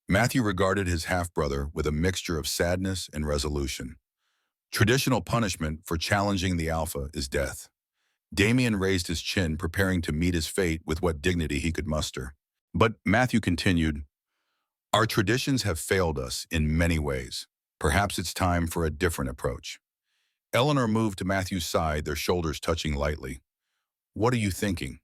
Matthew regarded his half-brother with a mixture of sadness and resolution. "Traditional punishment for challenging the Alpha is death." Damien raised his chin, preparing to meet his fate with what dignity he could muster. But Matthew continued, our traditions have failed us in many ways. Perhaps it's time for a different approach. Eleanor moved to Matthew's side, their shoulders touching lightly. What are you thinking?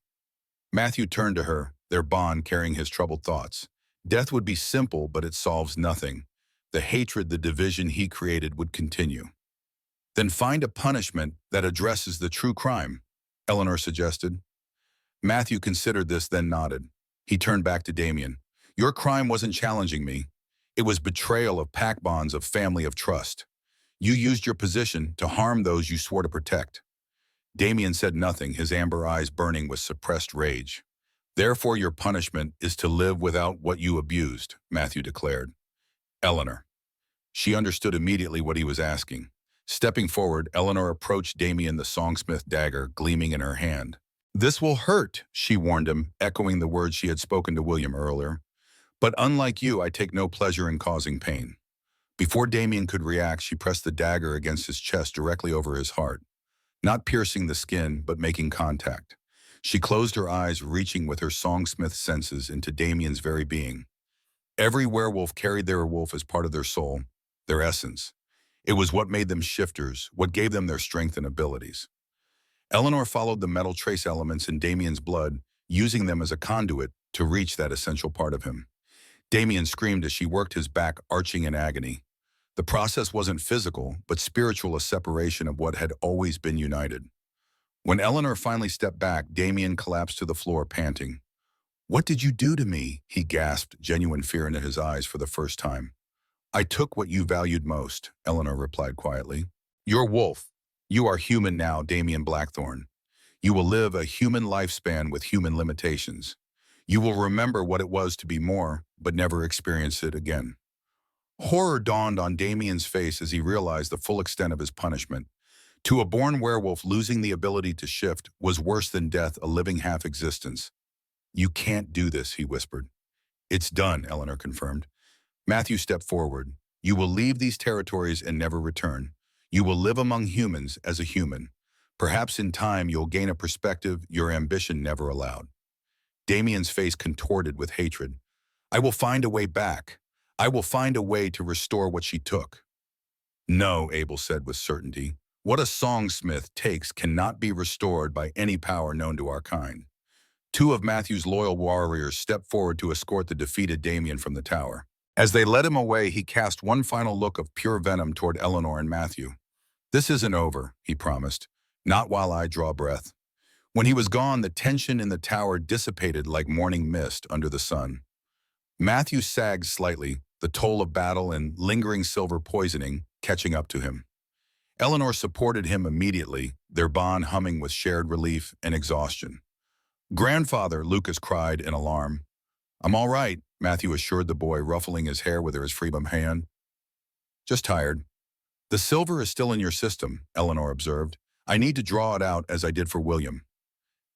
Matthew turned to her, their bond carrying his troubled thoughts. Death would be simple, but it solves nothing. The hatred, the division he created would continue. Then find a punishment that addresses the true crime, Eleanor suggested. Matthew considered this, then nodded. He turned back to Damien. Your crime wasn't challenging me. It was betrayal of pact bonds, of family, of trust. You used your position to harm those you swore to protect. Damien said nothing, his amber eyes burning with suppressed rage. Therefore your punishment is to live without what you abused, Matthew declared. Eleanor. She understood immediately what he was asking. Stepping forward, Eleanor approached Damien, the Songsmith dagger gleaming in her hand. This will hurt, she warned him, echoing the words she had spoken to William earlier. But unlike you, I take no pleasure in causing pain. Before Damien could react, she pressed the dagger against his chest directly over his heart, not piercing the skin, but making contact. She closed her eyes, reaching with her Songsmith senses into Damien's very being. Every werewolf carried their wolf as part of their soul, their essence. It was what made them shifters, what gave them their strength and abilities. Eleanor followed the metal trace elements in Damien's blood, using them as a conduit to reach that essential part of him. Damien screamed as she worked his back, arching in agony. The process wasn't physical, but spiritual, a separation of what had always been united. When Eleanor finally stepped back, Damien collapsed to the floor, panting. What did you do to me? He gasped, genuine fear in his eyes for the first time. I took what you valued most, Eleanor replied quietly. You're wolf. You are human now, Damien Blackthorn. You will live a human lifespan with human limitations. You will remember what it was to be more, but never experience it again. Horror dawned on Damien's face as he realized the full extent of his punishment. To a born werewolf, losing the ability to shift was worse than death, a living half-existence. You can't do this, he whispered. It's done, Eleanor confirmed. Matthew stepped forward. You will leave these territories and never return. You will live among humans as a human. Perhaps in time you'll gain a perspective your ambition never allowed. Damien's face contorted with hatred. I will find a way back. I will find a way to restore what she took. No, Abel said with certainty. What a songsmith takes cannot be restored by any power known to our kind. Two of Matthew's loyal warriors stepped forward to escort the defeated Damien from the tower. As they led him away, he cast one final look of pure venom toward Eleanor and Matthew. This isn't over, he promised, not while I draw breath. When he was gone, the tension in the tower dissipated like morning mist under the sun. Matthew sagged slightly, the toll of battle and lingering silver poisoning catching up to him. Eleanor supported him immediately, their bond humming with shared relief and exhaustion. Grandfather, Lucas cried in alarm. I'm all right, Matthew assured the boy, ruffling his hair with his free hand. Just tired. The silver is still in your system, Eleanor observed. I need to draw it out as I did for William.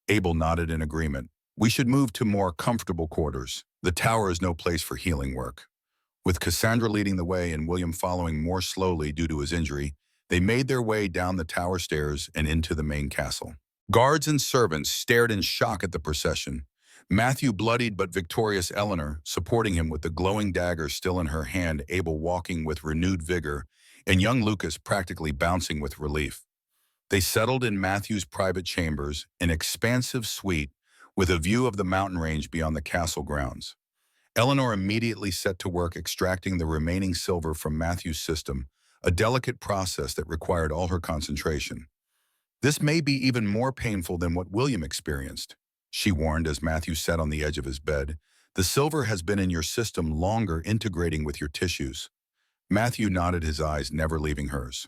Abel nodded in agreement. We should move to more comfortable quarters. The tower is no place for healing work. With Cassandra leading the way and William following more slowly due to his injury, they made their way down the tower stairs and into the main castle. Guards and servants stared in shock at the procession. Matthew, bloodied but victorious, Eleanor, supporting him with the glowing dagger still in her hand, Abel walking with renewed vigor, and young Lucas practically bouncing with relief. They settled in Matthew's private chambers, an expansive suite with a view of the mountain range beyond the castle grounds. Eleanor immediately set to work extracting the remaining silver from Matthew's system, a delicate process that required all her concentration. This may be even more painful than what William experienced, she warned as Matthew sat on the edge of his bed. The silver has been in your system longer, integrating with your tissues. Matthew nodded, his eyes never leaving hers.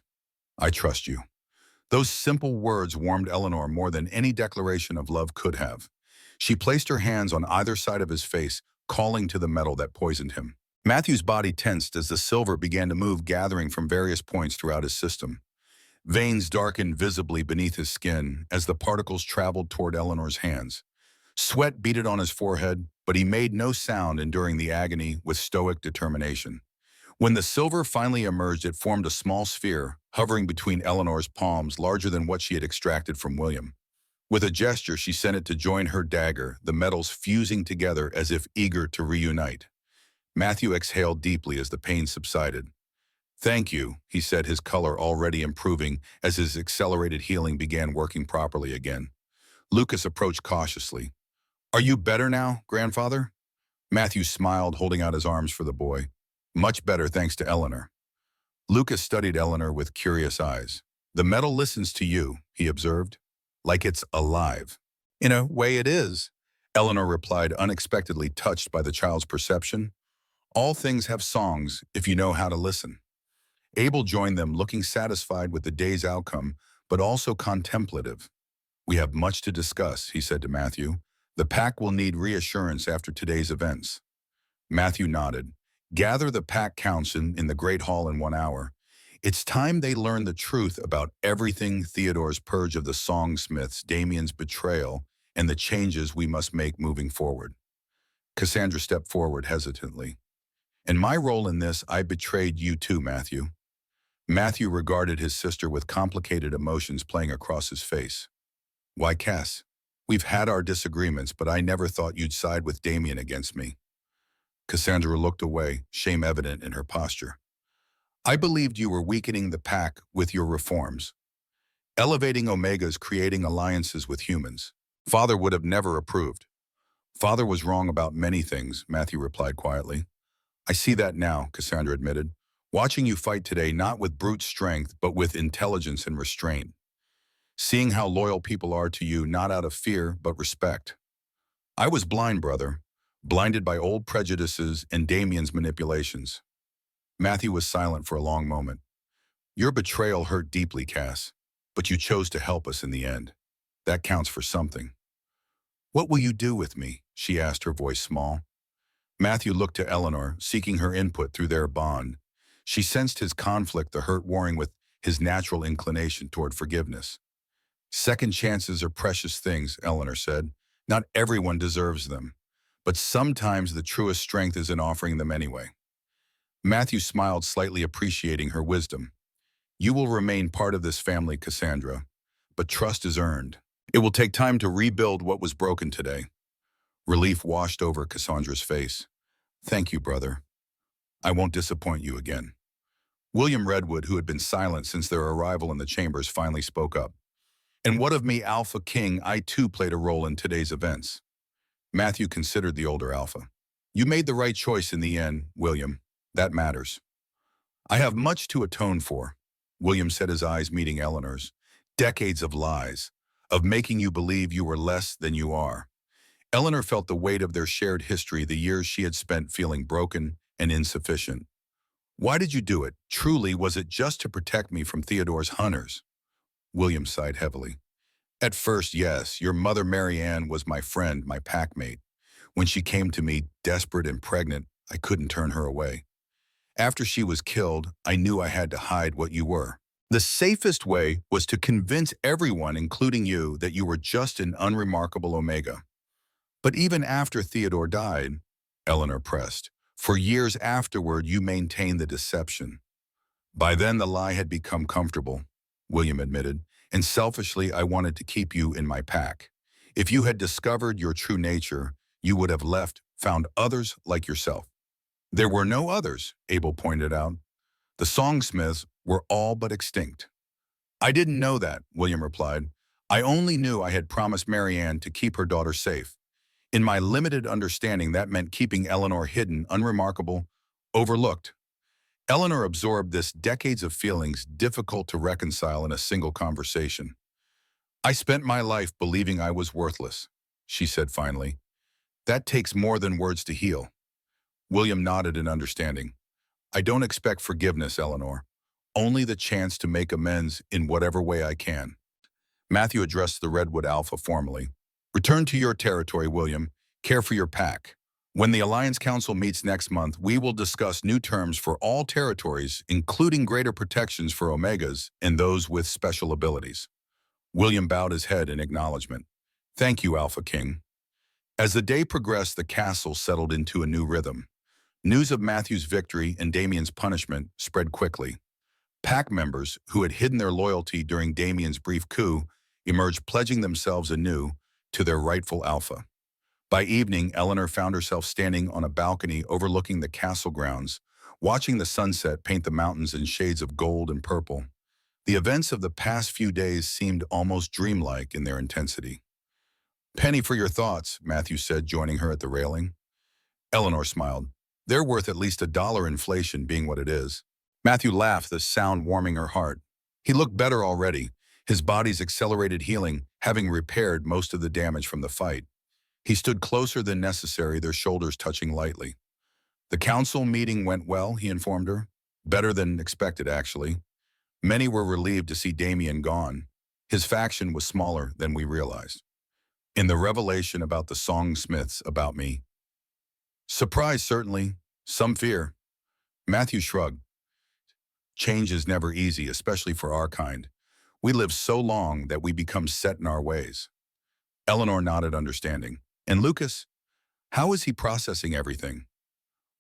I trust you. Those simple words warmed Eleanor more than any declaration of love could have. She placed her hands on either side of his face, calling to the metal that poisoned him. Matthew's body tensed as the silver began to move, gathering from various points throughout his system. Veins darkened visibly beneath his skin as the particles traveled toward Eleanor's hands. Sweat beaded on his forehead, but he made no sound, enduring the agony with stoic determination. When the silver finally emerged, it formed a small sphere, hovering between Eleanor's palms, larger than what she had extracted from William. With a gesture, she sent it to join her dagger, the metals fusing together as if eager to reunite. Matthew exhaled deeply as the pain subsided. "Thank you," he said, his color already improving as his accelerated healing began working properly again. Lucas approached cautiously. "Are you better now, grandfather?" Matthew smiled, holding out his arms for the boy. "Much better, thanks to Eleanor." Lucas studied Eleanor with curious eyes. "The metal listens to you," he observed, "like it's alive." "In a way it is," Eleanor replied, unexpectedly touched by the child's perception. "All things have songs if you know how to listen." Abel joined them, looking satisfied with the day's outcome, but also contemplative. "We have much to discuss," he said to Matthew. "The pack will need reassurance after today's events." Matthew nodded. "Gather the pack council in the Great Hall in 1 hour. It's time they learn the truth about everything: Theodore's purge of the Songsmiths, Damien's betrayal, and the changes we must make moving forward." Cassandra stepped forward hesitantly. "In my role in this, I betrayed you too, Matthew." Matthew regarded his sister with complicated emotions playing across his face. "Why, Cass? We've had our disagreements, but I never thought you'd side with Damien against me." Cassandra looked away, shame evident in her posture. "I believed you were weakening the pack with your reforms. Elevating Omegas, creating alliances with humans. Father would have never approved." "Father was wrong about many things," Matthew replied quietly. "I see that now," Cassandra admitted. "Watching you fight today, not with brute strength, but with intelligence and restraint. Seeing how loyal people are to you, not out of fear, but respect. I was blind, brother, blinded by old prejudices and Damien's manipulations." Matthew was silent for a long moment. "Your betrayal hurt deeply, Cass, but you chose to help us in the end. That counts for something." "What will you do with me?" she asked, her voice small. Matthew looked to Eleanor, seeking her input through their bond. She sensed his conflict, the hurt warring with his natural inclination toward forgiveness. "Second chances are precious things," Eleanor said. "Not everyone deserves them, but sometimes the truest strength is in offering them anyway." Matthew smiled, slightly appreciating her wisdom. "You will remain part of this family, Cassandra, but trust is earned. It will take time to rebuild what was broken today." Relief washed over Cassandra's face. "Thank you, brother. I won't disappoint you again." William Redwood, who had been silent since their arrival in the chambers, finally spoke up. "And what of me, Alpha King? I too played a role in today's events." Matthew considered the older Alpha. "You made the right choice in the end, William. That matters." "I have much to atone for," William said, his eyes meeting Eleanor's. "Decades of lies, of making you believe you were less than you are." Eleanor felt the weight of their shared history, the years she had spent feeling broken and insufficient. "Why did you do it? Truly, was it just to protect me from Theodore's hunters?" William sighed heavily. "At first, yes. Your mother, Mary Ann, was my friend, my packmate. When she came to me, desperate and pregnant, I couldn't turn her away. After she was killed, I knew I had to hide what you were. The safest way was to convince everyone, including you, that you were just an unremarkable Omega. But even after Theodore died," Eleanor pressed, "for years afterward you maintained the deception." "By then the lie had become comfortable," William admitted, "and selfishly I wanted to keep you in my pack. If you had discovered your true nature, you would have left, found others like yourself." "There were no others," Abel pointed out. "The Songsmiths were all but extinct." "I didn't know that," William replied. "I only knew I had promised Mary Ann to keep her daughter safe. In my limited understanding, that meant keeping Eleanor hidden, unremarkable, overlooked." Eleanor absorbed this, decades of feelings difficult to reconcile in a single conversation. "I spent my life believing I was worthless," she said finally. "That takes more than words to heal." William nodded in understanding. "I don't expect forgiveness, Eleanor. Only the chance to make amends in whatever way I can." Matthew addressed the Redwood Alpha formally. "Return to your territory, William. Care for your pack. When the Alliance Council meets next month, we will discuss new terms for all territories, including greater protections for Omegas and those with special abilities." William bowed his head in acknowledgement. "Thank you, Alpha King." As the day progressed, the castle settled into a new rhythm. News of Matthew's victory and Damien's punishment spread quickly. Pack members, who had hidden their loyalty during Damien's brief coup, emerged pledging themselves anew to their rightful alpha. By evening, Eleanor found herself standing on a balcony overlooking the castle grounds, watching the sunset paint the mountains in shades of gold and purple. The events of the past few days seemed almost dreamlike in their intensity. "Penny for your thoughts," Matthew said, joining her at the railing. Eleanor smiled. "They're worth at least $1 inflation being what it is." Matthew laughed, the sound warming her heart. He looked better already, his body's accelerated healing having repaired most of the damage from the fight. He stood closer than necessary, their shoulders touching lightly. "The council meeting went well," he informed her. "Better than expected, actually. Many were relieved to see Damien gone. His faction was smaller than we realized. In the revelation about the Songsmiths about me. Surprise, certainly. Some fear." Matthew shrugged. "Change is never easy, especially for our kind. We live so long that we become set in our ways." Eleanor nodded understanding. "And Lucas? How is he processing everything?"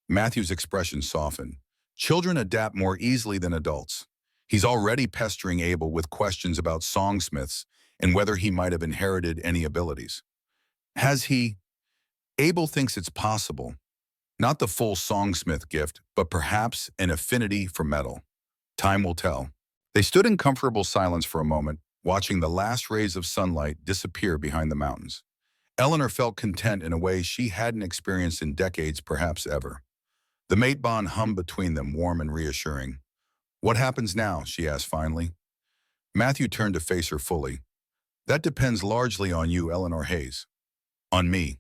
Matthew's expression softened. "Children adapt more easily than adults. He's already pestering Abel with questions about Songsmiths and whether he might have inherited any abilities." "Has he?" "Abel thinks it's possible. Not the full Songsmith gift, but perhaps an affinity for metal. Time will tell." They stood in comfortable silence for a moment, watching the last rays of sunlight disappear behind the mountains. Eleanor felt content in a way she hadn't experienced in decades, perhaps ever. The mate bond hummed between them, warm and reassuring. "What happens now?" she asked finally. Matthew turned to face her fully. "That depends largely on you, Eleanor Hayes." "On me.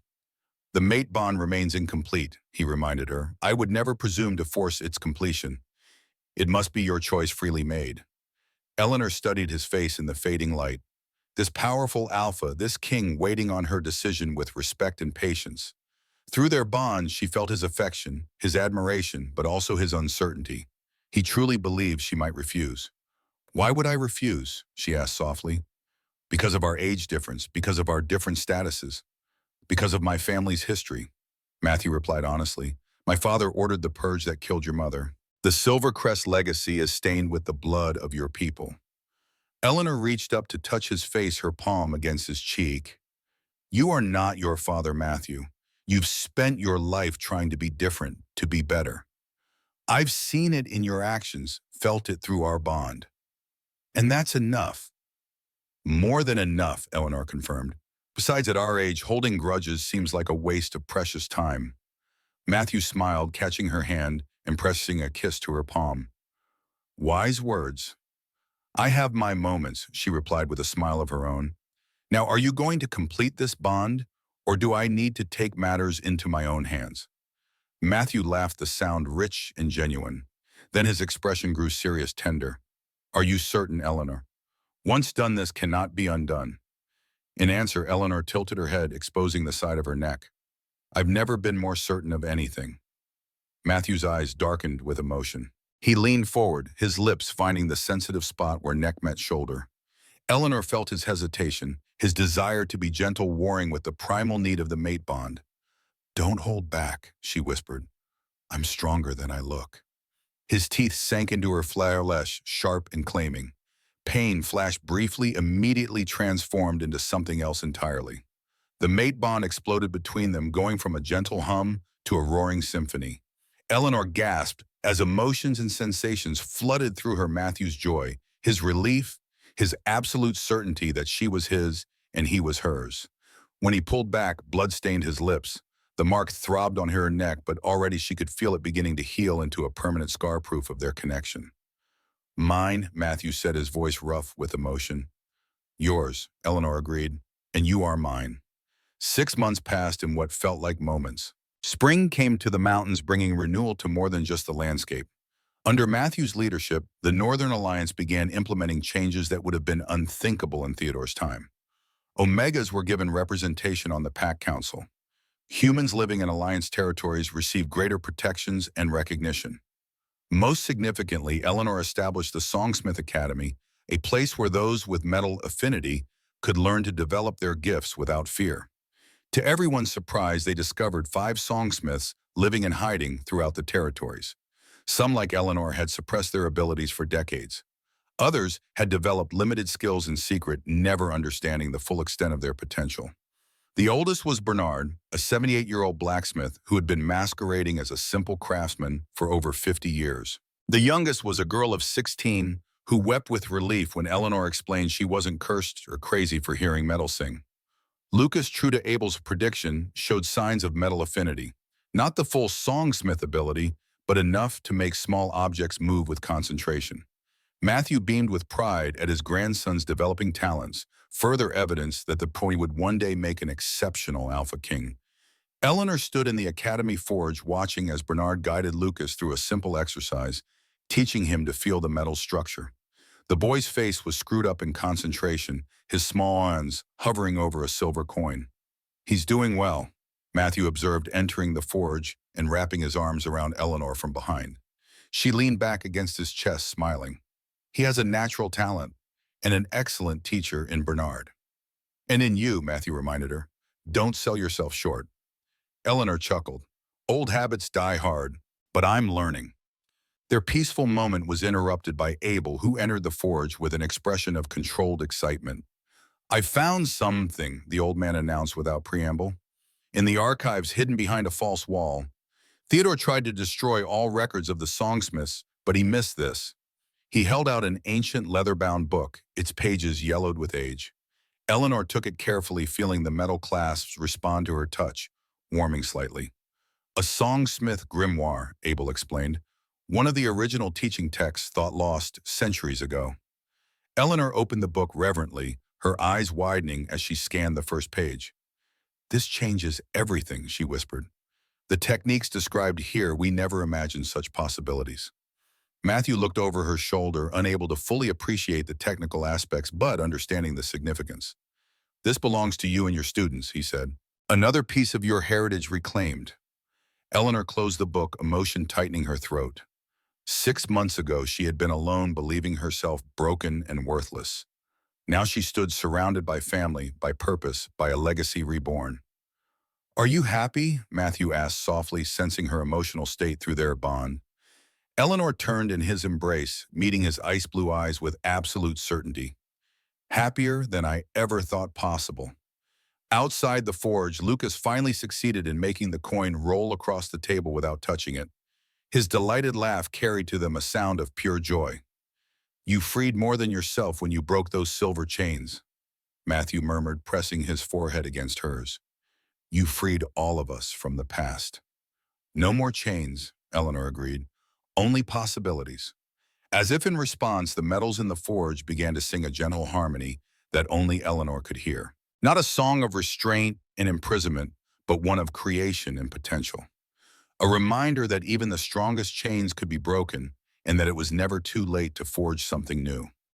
The mate bond remains incomplete," he reminded her. "I would never presume to force its completion. It must be your choice freely made." Eleanor studied his face in the fading light. This powerful alpha, this king waiting on her decision with respect and patience. Through their bond, she felt his affection, his admiration, but also his uncertainty. He truly believed she might refuse. "Why would I refuse?" she asked softly. "Because of our age difference, because of our different statuses, because of my family's history," Matthew replied honestly. "My father ordered the purge that killed your mother. The Silvercrest legacy is stained with the blood of your people." Eleanor reached up to touch his face, her palm against his cheek. "You are not your father, Matthew. You've spent your life trying to be different, to be better. I've seen it in your actions, felt it through our bond. And that's enough." "More than enough," Eleanor confirmed. "Besides, at our age, holding grudges seems like a waste of precious time." Matthew smiled, catching her hand and pressing a kiss to her palm. "Wise words." "I have my moments," she replied with a smile of her own. "Now, are you going to complete this bond, or do I need to take matters into my own hands?" Matthew laughed, the sound rich and genuine. Then his expression grew serious, tender. "Are you certain, Eleanor? Once done, this cannot be undone." In answer, Eleanor tilted her head, exposing the side of her neck. "I've never been more certain of anything." Matthew's eyes darkened with emotion. He leaned forward, his lips finding the sensitive spot where neck met shoulder. Eleanor felt his hesitation, his desire to be gentle warring with the primal need of the mate bond. "Don't hold back," she whispered. "I'm stronger than I look." His teeth sank into her flesh, sharp and claiming. Pain flashed briefly, immediately transformed into something else entirely. The mate bond exploded between them, going from a gentle hum to a roaring symphony. Eleanor gasped as emotions and sensations flooded through her. Matthew's joy, his relief, his absolute certainty that she was his and he was hers. When he pulled back, blood stained his lips. The mark throbbed on her neck, but already she could feel it beginning to heal into a permanent scar, proof of their connection. "Mine," Matthew said, his voice rough with emotion. "Yours," Eleanor agreed, "and you are mine." 6 months passed in what felt like moments. Spring came to the mountains, bringing renewal to more than just the landscape. Under Matthew's leadership, the Northern Alliance began implementing changes that would have been unthinkable in Theodore's time. Omegas were given representation on the Pack Council. Humans living in Alliance territories received greater protections and recognition. Most significantly, Eleanor established the Songsmith Academy, a place where those with metal affinity could learn to develop their gifts without fear. To everyone's surprise, they discovered 5 songsmiths living in hiding throughout the territories. Some, like Eleanor, had suppressed their abilities for decades. Others had developed limited skills in secret, never understanding the full extent of their potential. The oldest was Bernard, a 78-year-old blacksmith who had been masquerading as a simple craftsman for over 50 years. The youngest was a girl of 16 who wept with relief when Eleanor explained she wasn't cursed or crazy for hearing metal sing. Lucas, true to Abel's prediction, showed signs of metal affinity. Not the full Songsmith ability, but enough to make small objects move with concentration. Matthew beamed with pride at his grandson's developing talents, further evidence that the boy would one day make an exceptional Alpha King. Eleanor stood in the academy forge watching as Bernard guided Lucas through a simple exercise, teaching him to feel the metal structure. The boy's face was screwed up in concentration, his small hands hovering over a silver coin. "He's doing well," Matthew observed, entering the forge and wrapping his arms around Eleanor from behind. She leaned back against his chest, smiling. "He has a natural talent and an excellent teacher in Bernard." "And in you," Matthew reminded her. "Don't sell yourself short." Eleanor chuckled. "Old habits die hard, but I'm learning." Their peaceful moment was interrupted by Abel, who entered the forge with an expression of controlled excitement. "I found something," the old man announced without preamble. "In the archives hidden behind a false wall. Theodore tried to destroy all records of the Songsmiths, but he missed this." He held out an ancient leather-bound book, its pages yellowed with age. Eleanor took it carefully, feeling the metal clasps respond to her touch, warming slightly. "A Songsmith grimoire," Abel explained. "One of the original teaching texts thought lost centuries ago." Eleanor opened the book reverently, her eyes widening as she scanned the first page. "This changes everything," she whispered. "The techniques described here, we never imagined such possibilities." Matthew looked over her shoulder, unable to fully appreciate the technical aspects but understanding the significance. "This belongs to you and your students," he said. "Another piece of your heritage reclaimed." Eleanor closed the book, emotion tightening her throat. 6 months ago, she had been alone, believing herself broken and worthless. Now she stood surrounded by family, by purpose, by a legacy reborn. "Are you happy?" Matthew asked softly, sensing her emotional state through their bond. Eleanor turned in his embrace, meeting his ice-blue eyes with absolute certainty. "Happier than I ever thought possible." Outside the forge, Lucas finally succeeded in making the coin roll across the table without touching it. His delighted laugh carried to them a sound of pure joy. "You freed more than yourself when you broke those silver chains," Matthew murmured, pressing his forehead against hers. "You freed all of us from the past." "No more chains," Eleanor agreed. "Only possibilities." As if in response, the metals in the forge began to sing a gentle harmony that only Eleanor could hear. Not a song of restraint and imprisonment, but one of creation and potential. A reminder that even the strongest chains could be broken and that it was never too late to forge something new.